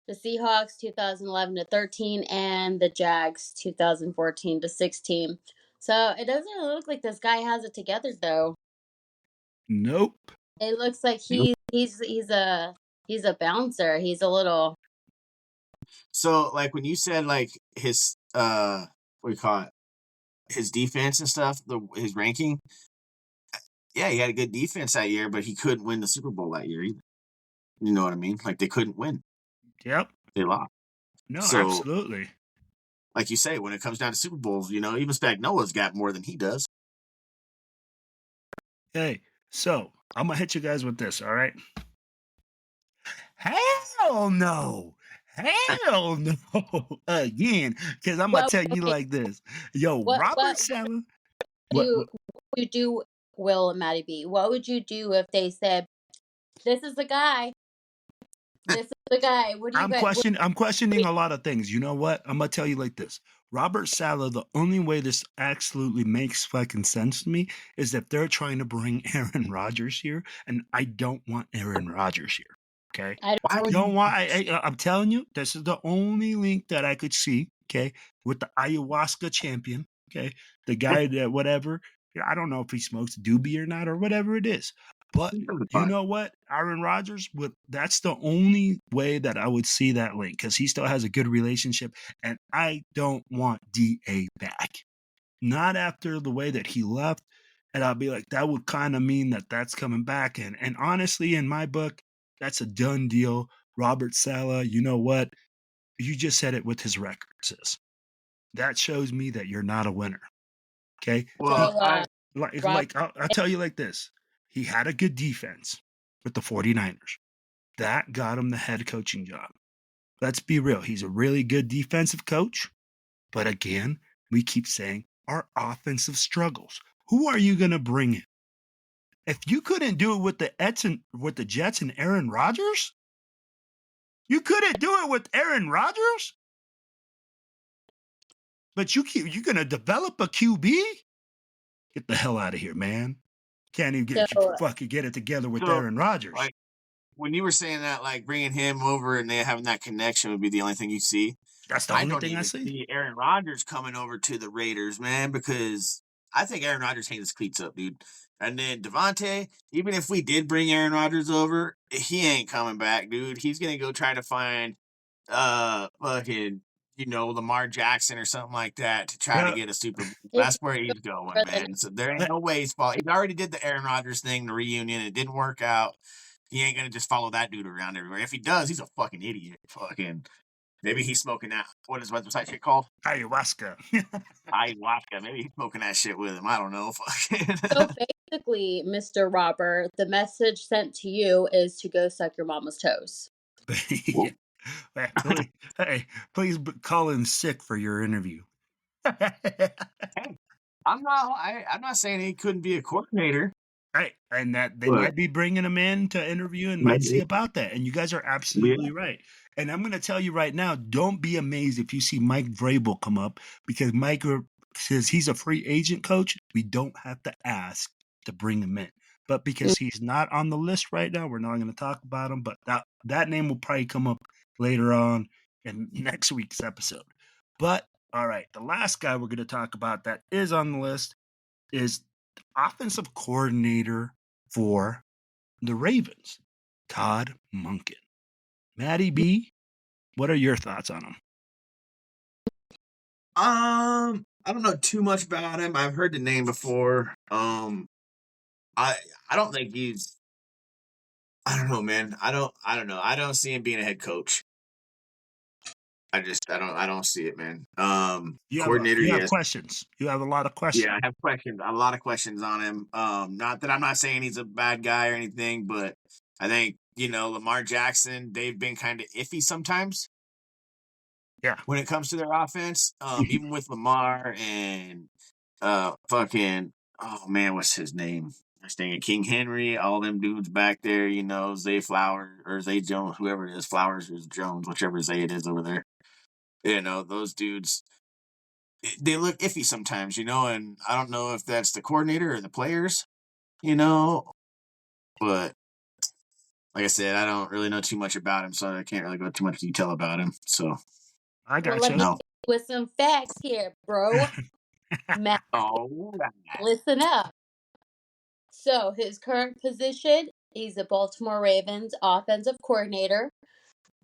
the Seahawks 2011 to 13, and the Jags 2014 to 16. So it doesn't look like this guy has it together, though. Nope. It looks like he's a bouncer. He's a little. So, like, when you said like his what do you call it? His defense and stuff, his ranking. Yeah, he had a good defense that year, but he couldn't win the Super Bowl that year either. You know what I mean? Like, they couldn't win. Yep. They lost. No, So, absolutely. like you say, when it comes down to Super Bowls, even Spagnola's got more than he does. Hey, so I'm gonna hit you guys with this, all right? Hell no. Hell no. Again, because I'm gonna Well, tell you okay. like this. Yo, What Robert Saleh. you you do, Will and Matty B? What would you do if they said, "This is the guy. This is the guy"? What do you I'm guys? questioning a lot of things. You know what? I'm gonna tell you like this. Robert Saleh, the only way this absolutely makes fucking sense to me is if they're trying to bring Aaron Rodgers here, and I don't want Aaron Rodgers here. Okay. I Why would Don't want. I'm telling you, this is the only link that I could see. Okay, with the ayahuasca champion. Okay, the guy that whatever. I don't know if he smokes doobie or not or whatever it is, but you know what, Aaron Rodgers. That's the only way that I would see that link because he still has a good relationship, and I don't want Da back. Not after the way that he left, and I'll be like, that would kind of mean that that's coming back, and honestly, in my book, that's a done deal. Robert Saleh, you know what? You just said it with his records. That shows me that you're not a winner. Okay? Well, I'll tell you like this. He had a good defense with the 49ers. That got him the head coaching job. Let's be real. He's a really good defensive coach. But again, we keep saying, are offensive struggles. Who are you going to bring in? If you couldn't do it with the Jets and Aaron Rodgers, you couldn't do it with Aaron Rodgers, but you're going to develop a QB? Get the hell out of here, man. Can't even fucking get it together with Aaron Rodgers. Like, when you were saying that, like bringing him over and they having that connection would be the only thing you see. That's the only thing I see. Aaron Rodgers coming over to the Raiders, man, because I think Aaron Rodgers hangs his cleats up, dude. And then Devontae, even if we did bring Aaron Rodgers over, he ain't coming back, dude. He's gonna go try to find fucking, Lamar Jackson or something like that to try to get a Super Bowl. That's where he's going, man. So there ain't no way he's falling. He already did the Aaron Rodgers thing, the reunion. It didn't work out. He ain't gonna just follow that dude around everywhere. If he does, he's a fucking idiot. Fucking maybe he's smoking that. What is that shit called? Ayahuasca. Ayahuasca. Maybe he's smoking that shit with him. I don't know. So basically, Mr. Robert, the message sent to you is to go suck your mama's toes. Yeah. Please call in sick for your interview. Hey, I'm not saying he couldn't be a coordinator. Right, and that they might be bringing him in to interview and might see about that. And you guys are absolutely right. And I'm going to tell you right now, don't be amazed if you see Mike Vrabel come up, because Mike says he's a free agent coach. We don't have to ask to bring him in. But because he's not on the list right now, we're not going to talk about him. But that name will probably come up later on in next week's episode. But, all right, the last guy we're going to talk about that is on the list is the offensive coordinator for the Ravens, Todd Monken. Matty B, what are your thoughts on him? I don't know too much about him. I've heard the name before. I don't think he's. I don't know, man. I don't know. I don't see him being a head coach. I don't see it, man. Coordinator. You have questions. You have a lot of questions. Yeah, I have questions. A lot of questions on him. Not that I'm not saying he's a bad guy or anything, but I think Lamar Jackson. They've been kind of iffy sometimes. Yeah. When it comes to their offense, even with Lamar and fucking, oh man, what's his name? I was thinking King Henry, all them dudes back there, Zay Flowers or Zay Jones, whoever it is, Flowers or Jones, whichever Zay it is over there. Those dudes, they look iffy sometimes, and I don't know if that's the coordinator or the players, but like I said, I don't really know too much about him, so I can't really go too much detail about him. So I got you. Let me with some facts here, bro. Matt, listen up. So his current position, he's the Baltimore Ravens offensive coordinator.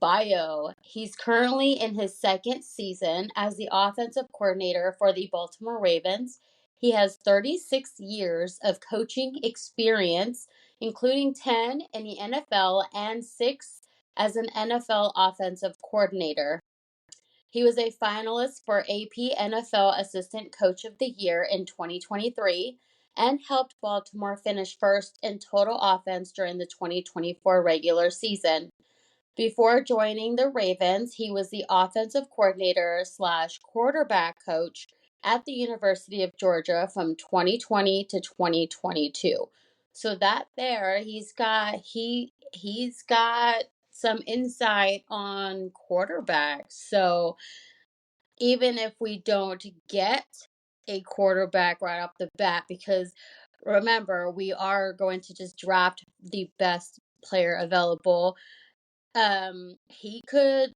Bio. He's currently in his second season as the offensive coordinator for the Baltimore Ravens. He has 36 years of coaching experience, including 10 in the NFL and 6 as an NFL offensive coordinator. He was a finalist for AP NFL Assistant Coach of the Year in 2023 and helped Baltimore finish first in total offense during the 2024 regular season. Before joining the Ravens, he was the offensive coordinator / quarterback coach at the University of Georgia from 2020 to 2022. So that there, he's got some insight on quarterbacks. So even if we don't get a quarterback right off the bat, because remember, we are going to just draft the best player available, he could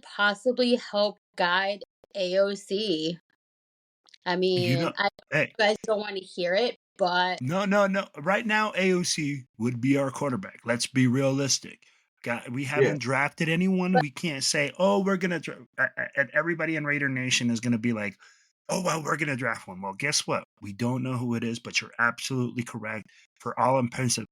possibly help guide AOC. I mean, I know you guys don't want to hear it, but no. Right now, AOC would be our quarterback. Let's be realistic. We haven't drafted anyone. We can't say, oh, we're gonna. And everybody in Raider Nation is gonna be like, oh well, we're gonna draft one. Well, guess what? We don't know who it is, but you're absolutely correct. For all inclusive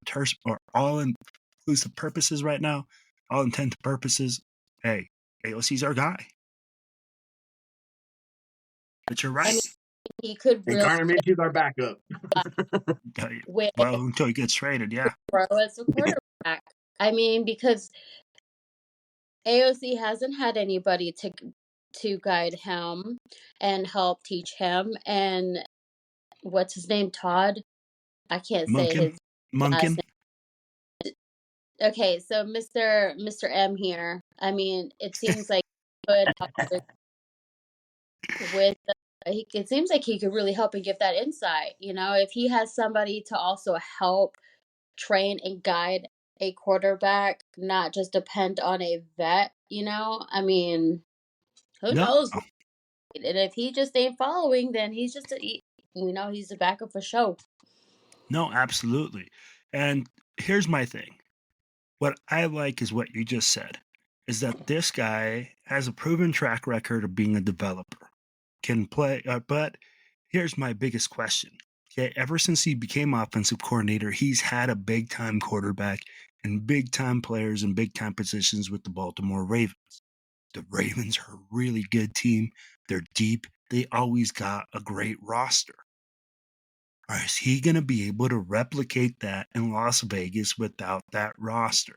purposes, right now, all intent purposes, hey, AOC's our guy. But you're right. I mean, he could really. Garner Minshew's our backup. Well, until he gets traded, yeah. Throw as a quarterback. I mean, because AOC hasn't had anybody to to guide him and help teach him. And what's his name? Todd? I can't say Monken. his last name. Okay, so Mr. M here. I mean, it seems like he could help with it seems like he could really help and give that insight. If he has somebody to also help train and guide a quarterback, not just depend on a vet. I mean, who No, knows? And if he just ain't following, then he's just he's a backup for show. no, absolutely. And here's my thing. What I like is what you just said, is that this guy has a proven track record of being a developer, can play, but here's my biggest question. Okay, ever since he became offensive coordinator, he's had a big time quarterback and big time players in big time positions with the Baltimore Ravens. The Ravens are a really good team. They're deep. They always got a great roster. Or is he going to be able to replicate that in Las Vegas without that roster,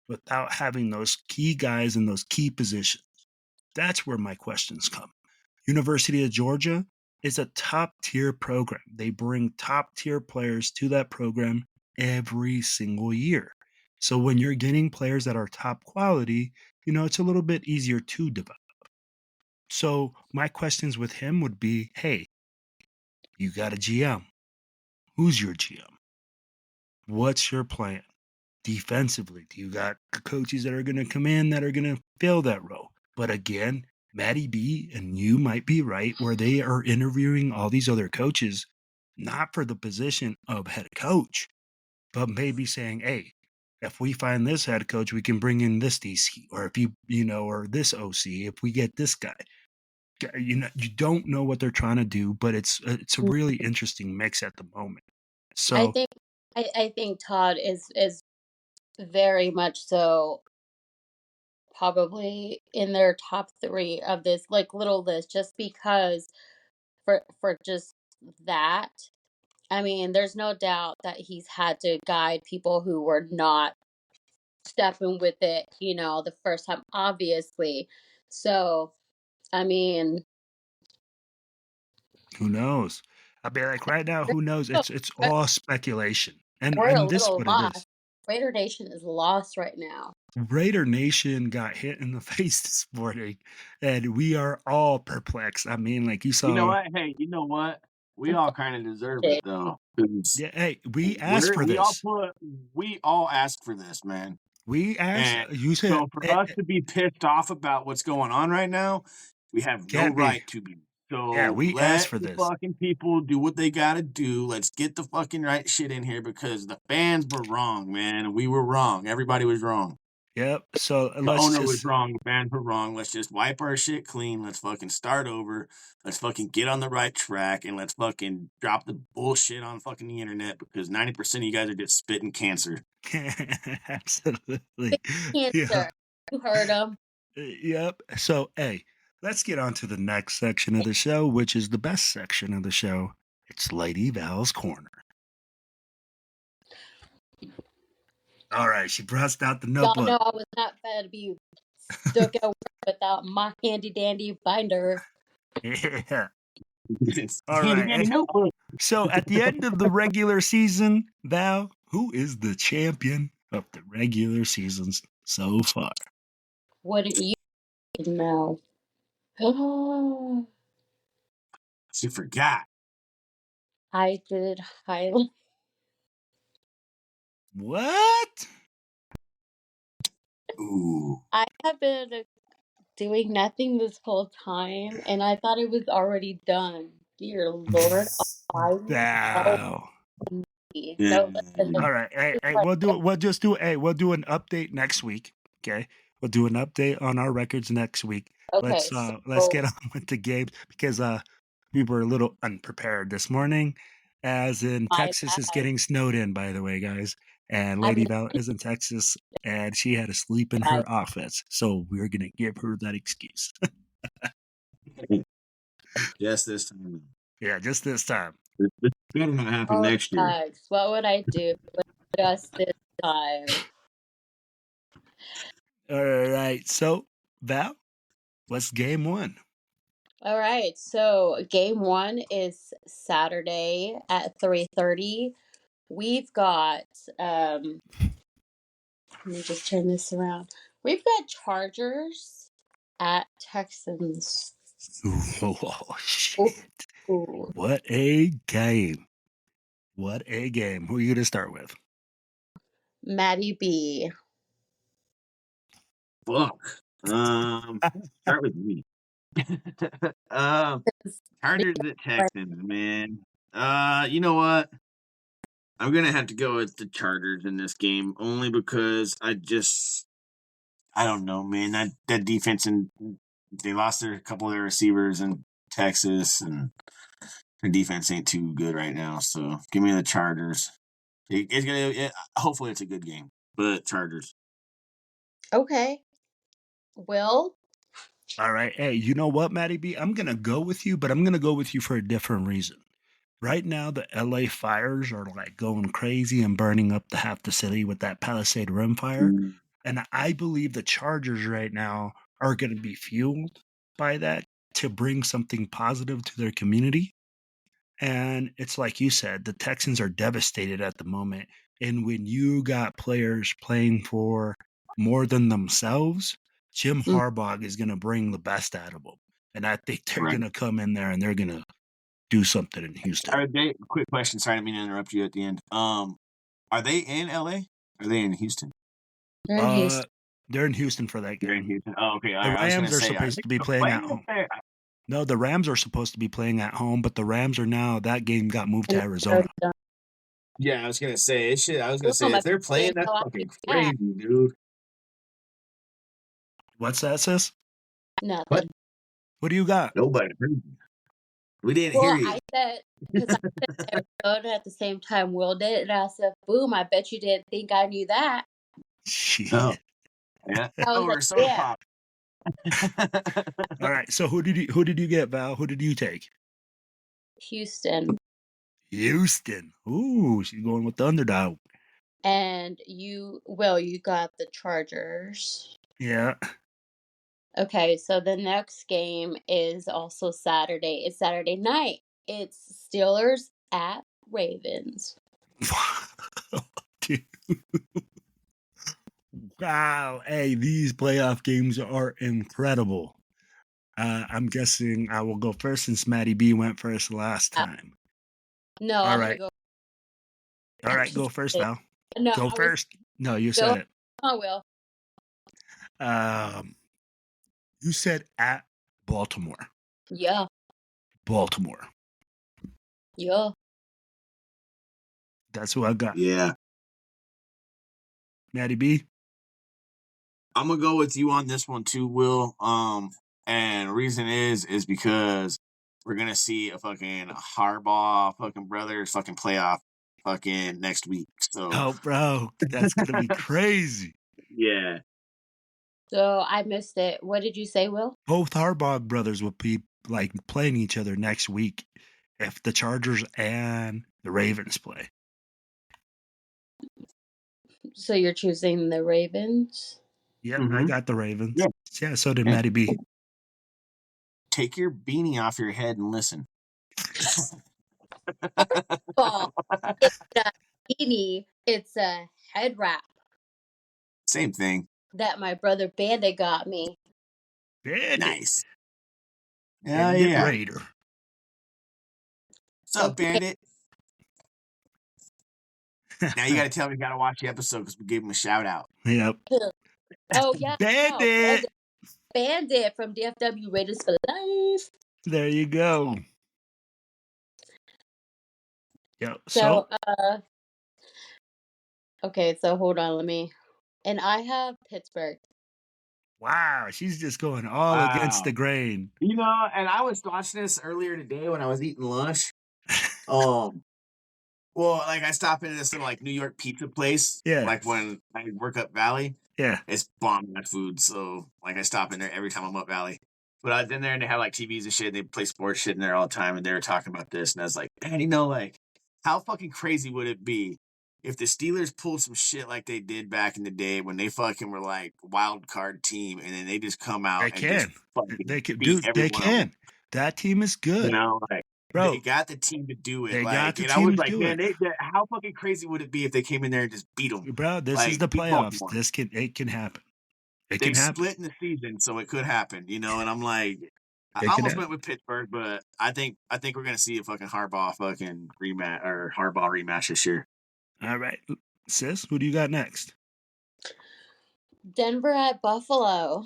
without having those key guys in those key positions? That's where my questions come. University of Georgia is a top tier program. They bring top tier players to that program every single year. So when you're getting players that are top quality, it's a little bit easier to develop. So my questions with him would be, hey, you got a GM. Who's your GM? What's your plan? Defensively, do you got coaches that are going to come in that are going to fill that role? But again, Matty B and you might be right where they are interviewing all these other coaches, not for the position of head coach, but maybe saying, hey, if we find this head coach, we can bring in this DC, or if or this OC, if we get this guy. You don't know what they're trying to do, but it's a really interesting mix at the moment. I So think I think Todd is very much so probably in their top 3 of this little list, just because for just that. I mean, there's no doubt that he's had to guide people who were not stepping with it, the first time, obviously. So, I mean, who knows? I mean, like right now, who knows? It's all speculation, we're a and this is little what it lost. is. Raider Nation is lost right now. Raider Nation got hit in the face this morning, and we are all perplexed. I mean, like you You know saw. what? Hey, you know what? We all kind of deserve it though, 'cause Yeah, hey, we asked for this. we all asked for this, man. We asked. And You said so for us to be pissed off about what's going on right now, we have no can't be. right to be. Yeah, So we asked let for the this. fucking people do what they gotta do. Let's get the fucking right shit in here because the fans were wrong, man. We were wrong. Everybody was wrong. Yep. So The let's owner was just. wrong. The fans were wrong. Let's just wipe our shit clean. Let's fucking start over. Let's fucking get on the right track and let's fucking drop the bullshit on fucking the internet because 90% of you guys are just spitting cancer. Absolutely. Yeah. Cancer. You heard him. Yep. So, hey, let's get on to the next section of the show, which is the best section of the show. It's Lady Val's Corner. All right, she brought out the Y'all notebook. know I was not going to be stuck at work without my handy dandy binder. Yeah. All Handy right. dandy notebook. So, at the end of the regular season, Val, who is the champion of the regular seasons so far? Wouldn't you know? She forgot. I did highly. What? Ooh. I have been doing nothing this whole time, and I thought it was already done. Dear Lord, Almighty, help Val. me. Yeah. No, listen, All right. Hey, we'll do. We'll just do. Hey, we'll do an update next week. Okay. We'll do an update on our records next week. okay, Let's get on with the games because we were a little unprepared this morning, as in my Texas is bad. getting snowed in. By the way, guys, and I Lady mean, Val is in Texas, and she had to sleep in guys, her office, so we're gonna give her that excuse. Just this time. Yeah, just this time. This better not happen oh, next year. guys, what would I do just this time? All right. So Val, What's game one? All right. So game one is Saturday at 3:30. We've got let me just turn this around. We've got Chargers at Texans. Oh, shit. Ooh. What a game. What a game. Who are you going to start with? Matty B. Fuck. Start with me. Chargers at Texans, man. You know what? I'm gonna have to go with the Chargers in this game only because I don't know, man. That defense, and they lost a couple of their receivers in Texas, and their defense ain't too good right now. So give me the Chargers. Hopefully it's a good game, but Chargers. Okay. Will? All right. Hey, you know what, Matty B? I'm going to go with you, but I'm going to go with you for a different reason. Right now, the LA fires are like going crazy and burning up the half the city with that Palisade Rim fire. And I believe the Chargers right now are going to be fueled by that to bring something positive to their community. And it's like you said, the Texans are devastated at the moment. And when you got players playing for more than themselves, Jim Mm. Harbaugh is going to bring the best out of them. And I think they're Right. going to come in there and they're going to do something in Houston. Are they? Quick question. Sorry, I didn't mean to interrupt you at the end. Are they in LA? Are they in Houston? They're in Houston. They're in Houston for that They're in game. Houston. Oh, okay. All The right. I was Rams gonna are say, supposed to be playing at home. There? No, the Rams are supposed to be playing at home, but the Rams are now, that game got moved to Arizona. Yeah, I was gonna say it should. I was gonna Oh, say my if they're playing, that's so I fucking think crazy, dude. What's that, sis? nothing. What? What do you got? Nobody heard you. We didn't Well, hear you. I said, because I said Arizona at the same time Will did, and I said, boom, I bet you didn't think I knew that. Shit. Oh, yeah. I was Oh, we're like, soda yeah. pop. All right. So who did you get, Val? Who did you take? Houston. Houston. Ooh, she's going with the underdog. And you got the Chargers. Yeah. Okay, so the next game is also Saturday. It's Saturday night. It's Steelers at Ravens. Dude. Wow. Hey, these playoff games are incredible. I'm guessing I will go first since Matty B went first last time. No, All I'm right. gonna go. All right, go first, Val. No, Go first. No, you said it. I will. You said at Baltimore. Yeah. Baltimore. Yeah. That's who I got. Yeah. Matty B. I'm gonna go with you on this one too, Will. And the reason is because we're gonna see a fucking Harbaugh fucking brothers fucking playoff fucking next week. So Oh, bro, that's gonna be crazy. yeah. So I missed it. What did you say, Will? Both Harbaugh brothers will be like playing each other next week if the Chargers and the Ravens play. So you're choosing the Ravens? Yep, Mm-hmm. I got the Ravens. Yeah. Yeah, so did Matty B. Take your beanie off your head and listen. Oh, it's a beanie. It's a head wrap Same thing. that my brother Bandit got me. Bandit. Nice. Bandit Yeah. Raider. What's up, Okay. Bandit? Now you got to tell me you got to watch the episode because we gave him a shout out. Yep. Oh yeah, Bandit. No, Bandit from DFW Raiders for Life. There you go. Yep. So, okay, so hold on, and I have Pittsburgh. Wow, she's just going all against the grain. You know, and I was watching this earlier today when I was eating lunch. Well, like I stop into this little like New York pizza place. Yeah. Like when I work up Valley. Yeah. It's bomb that food. So like I stop in there every time I'm up Valley. But I was in there and they have like TVs and shit. And they play sports shit in there all the time. And they were talking about this. And I was like, man, you know, like how fucking crazy would it be if the Steelers pulled some shit like they did back in the day when they fucking were like wild card team, and then they just come out They and just can. fucking They can, beat dude. every They one of them. can. That team is good, Like they bro. got the team to do it. They got Like, the and I team was to like, do man, it, how fucking crazy would it be if they came in there and just beat them? bro. This is Like the beat playoffs. Baltimore. It can happen. It They can happen. split in the season, so it could happen, And I'm like, I It can almost happen. went with Pittsburgh, but I think we're gonna see a fucking Harbaugh rematch this year. All right, sis. Who do you got next? Denver at Buffalo.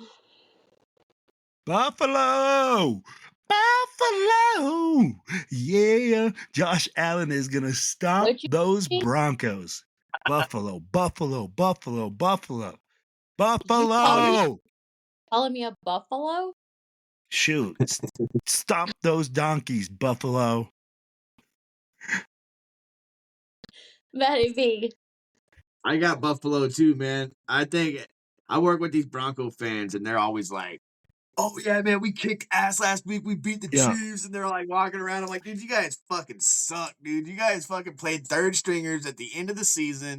Buffalo. Buffalo. Yeah. Josh Allen is gonna stomp What you those mean? Broncos. Buffalo. Buffalo. Buffalo. Buffalo. You Buffalo. calling me a buffalo? Shoot. Stomp those donkeys, Buffalo. Matty B. I got Buffalo too, man. I think I work with these Bronco fans, and they're always like, "Oh yeah, man, we kicked ass last week. We beat the Yeah. Chiefs," and they're like walking around. I'm like, dude, you guys fucking suck, dude. You guys fucking played third stringers at the end of the season.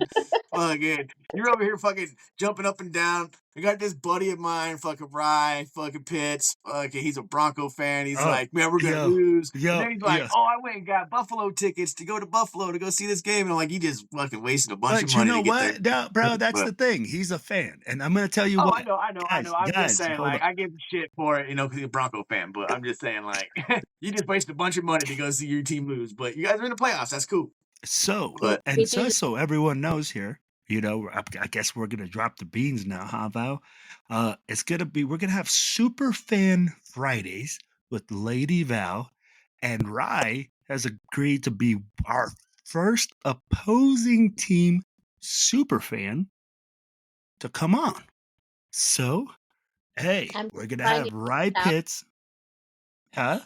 Fucking, you're over here fucking jumping up and down. I got this buddy of mine, fucking Rye, fucking Pitts. Fucking, he's a Bronco fan. He's Oh, like, man, we're gonna lose. And then he's like, yes. oh, I went and got Buffalo tickets to go to Buffalo to go see this game. And I'm like, you just fucking wasted a bunch of But you money know to get there. what, no, bro? That's But, the thing. He's a fan, and I'm gonna tell you oh, what, I know. I'm just saying, hold like, on. I give him shit for it, because he's a Bronco fan. But I'm just saying, like, you just wasted a bunch of money to go see your team lose. But you guys are in the playoffs. That's cool. So, But and so everyone knows here, I guess we're gonna drop the beans now, huh, Val? We're gonna have Super Fan Fridays with Lady Val, and Rye has agreed to be our first opposing team super fan to come on. So, hey, I'm we're gonna finding have Rye out. Pitts, huh?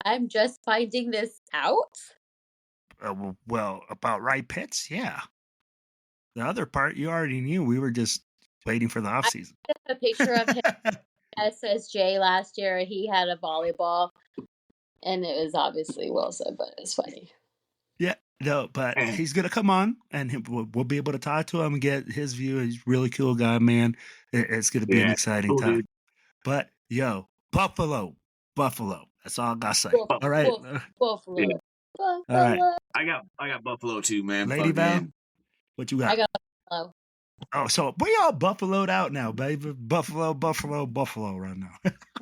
I'm just finding this out. Well, about Rye Pitts, yeah. The other part you already knew. We were just waiting for the off season. I have a picture of him at SSJ last year. He had a volleyball, and it was obviously Wilson, but it's funny. Yeah, no, but he's gonna come on, and we'll be able to talk to him and get his view. He's a really cool guy, man. It's gonna be an exciting time. dude. But yo, Buffalo. That's all I gotta say. Buffalo, All right, Buffalo. Yeah. Buffalo. all right. I got Buffalo too, man. Lady Val, what you got? I got Buffalo. Oh, so we all buffaloed out now, baby. Buffalo right now.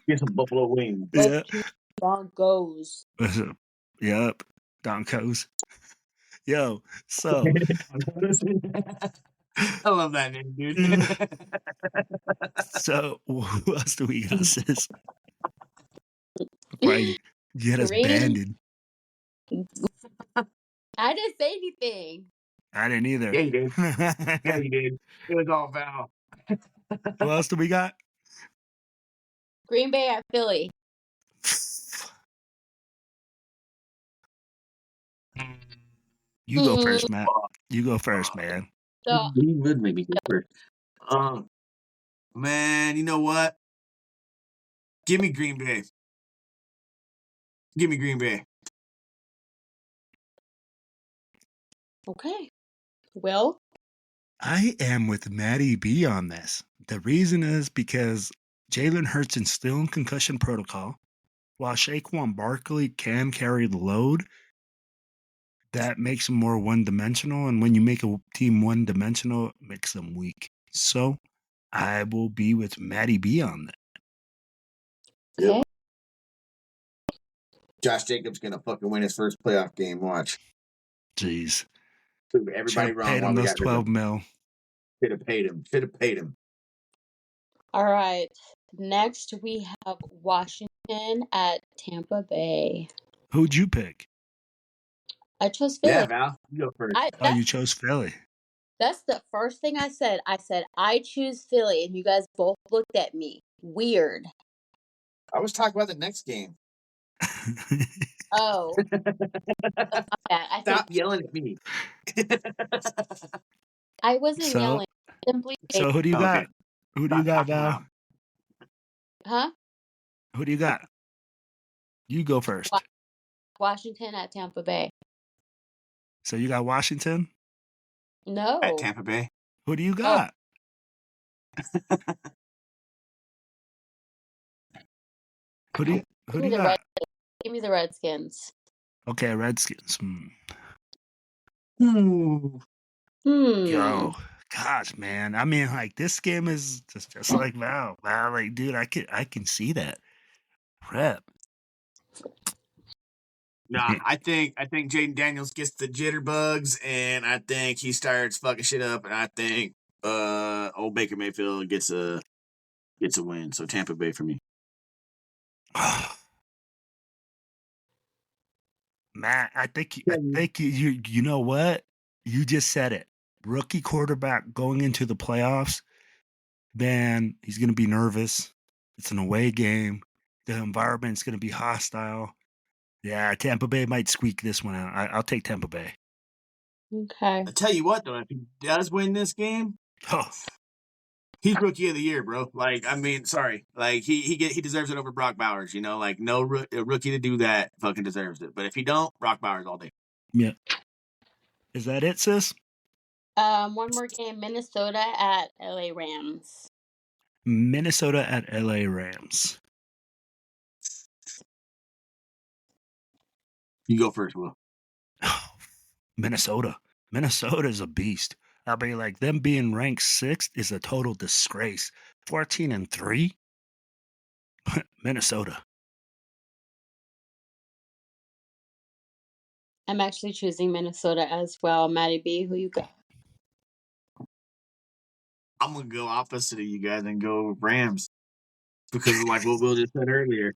Get some Buffalo wings. Yeah. Broncos. Yep. Donkos. Yo, so I love that name, dude. so who else do we got, sis? Before I get us Green. banded. I didn't say anything. I didn't either. Yeah, you did. Yeah, you did. It was all Val. Who else do we got? Green Bay at Philly. You go first, Matt. You go first, man. So, He would make me go first. Man, you know what? Give me Green Bay. Give me Green Bay. okay. Will? I am with Matty B on this. The reason is because Jalen Hurts is still in concussion protocol. While Saquon Barkley can carry the load, that makes him more one-dimensional. And when you make a team one-dimensional, it makes them weak. So I will be with Matty B on that. Okay. Josh Jacobs gonna fucking win his first playoff game. Watch. Jeez. Prove everybody wrong. Paid him those 12 mil. Should have paid him. All right. Next, we have Washington at Tampa Bay. Who'd you pick? I chose Philly. Yeah, Val. You go first. You chose Philly. That's the first thing I said. I said, I choose Philly, and you guys both looked at me. Weird. I was talking about the next game. Oh. I Stop yelling at me. I wasn't yelling. Simply so who do you got? Who do you got, Val? Huh? Who do you got? You go first. Washington at Tampa Bay. So you got Washington? No. at Tampa Bay. Who do you Oh, got? Who do give me you the got? give me the Redskins. Okay, Redskins. Ooh. Yo, gosh, man. I mean, like this game is just like Val. Val, like, dude, I can see that. Prep. Nah, I think Jaden Daniels gets the jitterbugs, and I think he starts fucking shit up, and I think old Baker Mayfield gets a win. So Tampa Bay for me. Matt, I think you know what? You just said it. Rookie quarterback going into the playoffs, then he's going to be nervous. It's an away game. The environment's going to be hostile. Yeah, Tampa Bay might squeak this one out. I'll take Tampa Bay. Okay. I tell you what, though, if he does win this game, Oh, he's rookie of the year, bro. Like, I mean, sorry, like he deserves it over Brock Bowers. You know, like no rookie to do that fucking deserves it. But if he don't, Brock Bowers all day. yeah. Is that it, sis? One more game: Minnesota at LA Rams. Minnesota at LA Rams. You go first, Will. Minnesota. Minnesota's a beast. I'll be like, them being ranked 6th is a total disgrace. 14-3? Minnesota. I'm actually choosing Minnesota as well. Matty B, who you got? I'm gonna go opposite of you guys and go Rams because of like what Will just said earlier.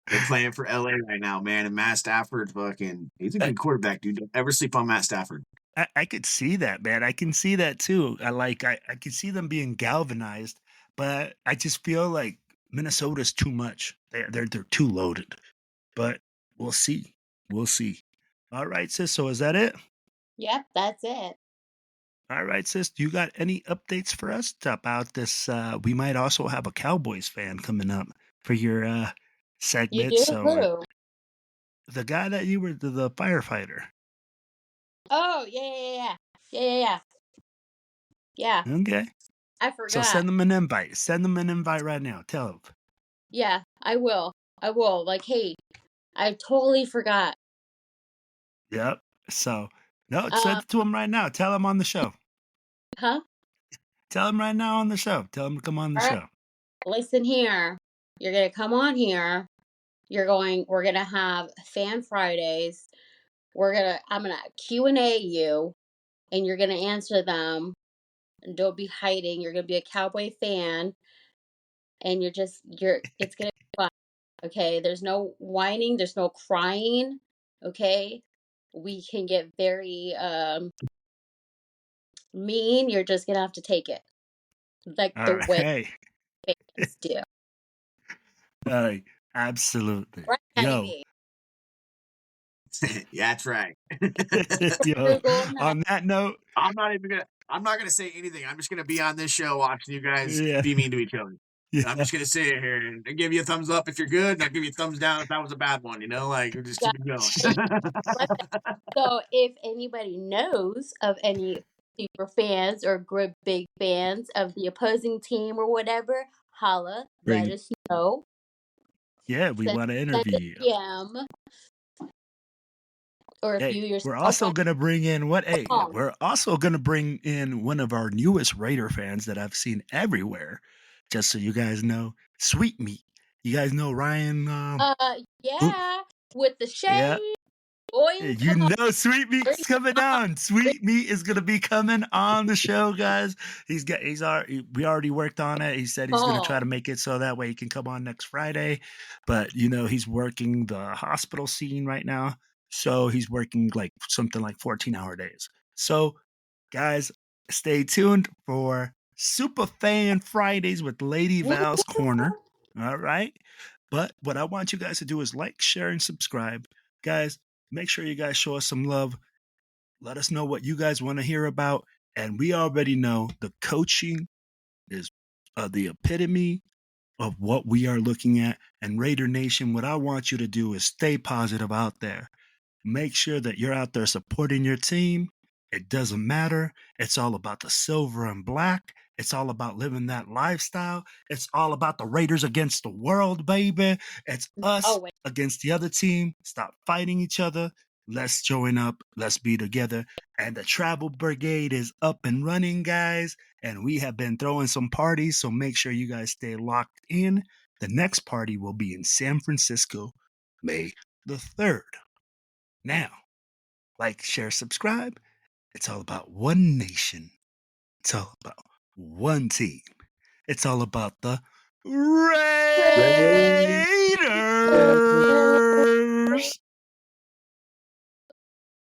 They're playing for LA right now, man. And Matt Stafford, he's a good quarterback, dude. Don't ever sleep on Matt Stafford. I could see that, man. I can see that too. I could see them being galvanized, but I just feel like Minnesota's too much. They're too loaded. But we'll see. We'll see. All right, sis. So is that it? Yep, that's it. All right, sis. Do you got any updates for us about this? We might also have a Cowboys fan coming up for your You segment. do? So Who? the guy that you were the firefighter. Oh, yeah. Yeah, Okay. I So forgot. send them an invite. Send them an invite right now. Tell them. Yeah, I will. Like, hey, I totally forgot. Yep. So no, send Um, it to him right now. Tell him on the show. huh? Tell him right now on the show. Tell him to come on the All right, show. listen here. You're gonna come on here. We're gonna have Fan Fridays. I'm gonna Q&A you, and you're gonna answer them. And don't be hiding. You're gonna be a Cowboy fan, and it's gonna be fun. Okay, there's no whining, there's no crying. Okay, we can get very mean. You're just gonna have to take it like All the right. way Hey. fans do. Hey, absolutely. Right, Matty Yo. B? Yeah, that's right. Yo. On that note, I'm not gonna say anything. I'm just gonna be on this show watching you guys yeah. be mean to each other. Yeah. I'm just gonna sit here and give you a thumbs up if you're good, and I'll give you a thumbs down if that was a bad one. You know, like just keep it going. So if anybody knows of any super fans or big fans of the opposing team or whatever, holla, let us know. Yeah, we want to Send interview a you. DM. Or if Hey, you yourself we're also gonna bring in Oh. we're also gonna bring in one of our newest Raider fans that I've seen everywhere. Just so you guys know, Sweet Meat. You guys know Ryan? Yeah, with the shade. Yeah. Boy, You come on. know Sweet Meat's coming on. Sweet Meat is gonna be coming on the show, guys. We already worked on it. He said he's gonna try to make it so that way he can come on next Friday. But he's working the hospital scene right now. So he's working like something like 14-hour days. So guys, stay tuned for Super Fan Fridays with Lady Val's Corner. All right. But what I want you guys to do is like, share, and subscribe. Guys, make sure you guys show us some love. Let us know what you guys want to hear about. And we already know the coaching is the epitome of what we are looking at. And Raider Nation, what I want you to do is stay positive out there. Make sure that you're out there supporting your team. It doesn't matter. It's all about the silver and black. It's all about living that lifestyle. It's all about the Raiders against the world, baby. It's us Always. against the other team. Stop fighting each other. Let's join up. Let's be together. And the travel brigade is up and running, guys. And we have been throwing some parties, so make sure you guys stay locked in. The next party will be in San Francisco, May the 3rd. Now, like, share, subscribe. It's all about one nation. It's all about one team. It's all about the Raiders.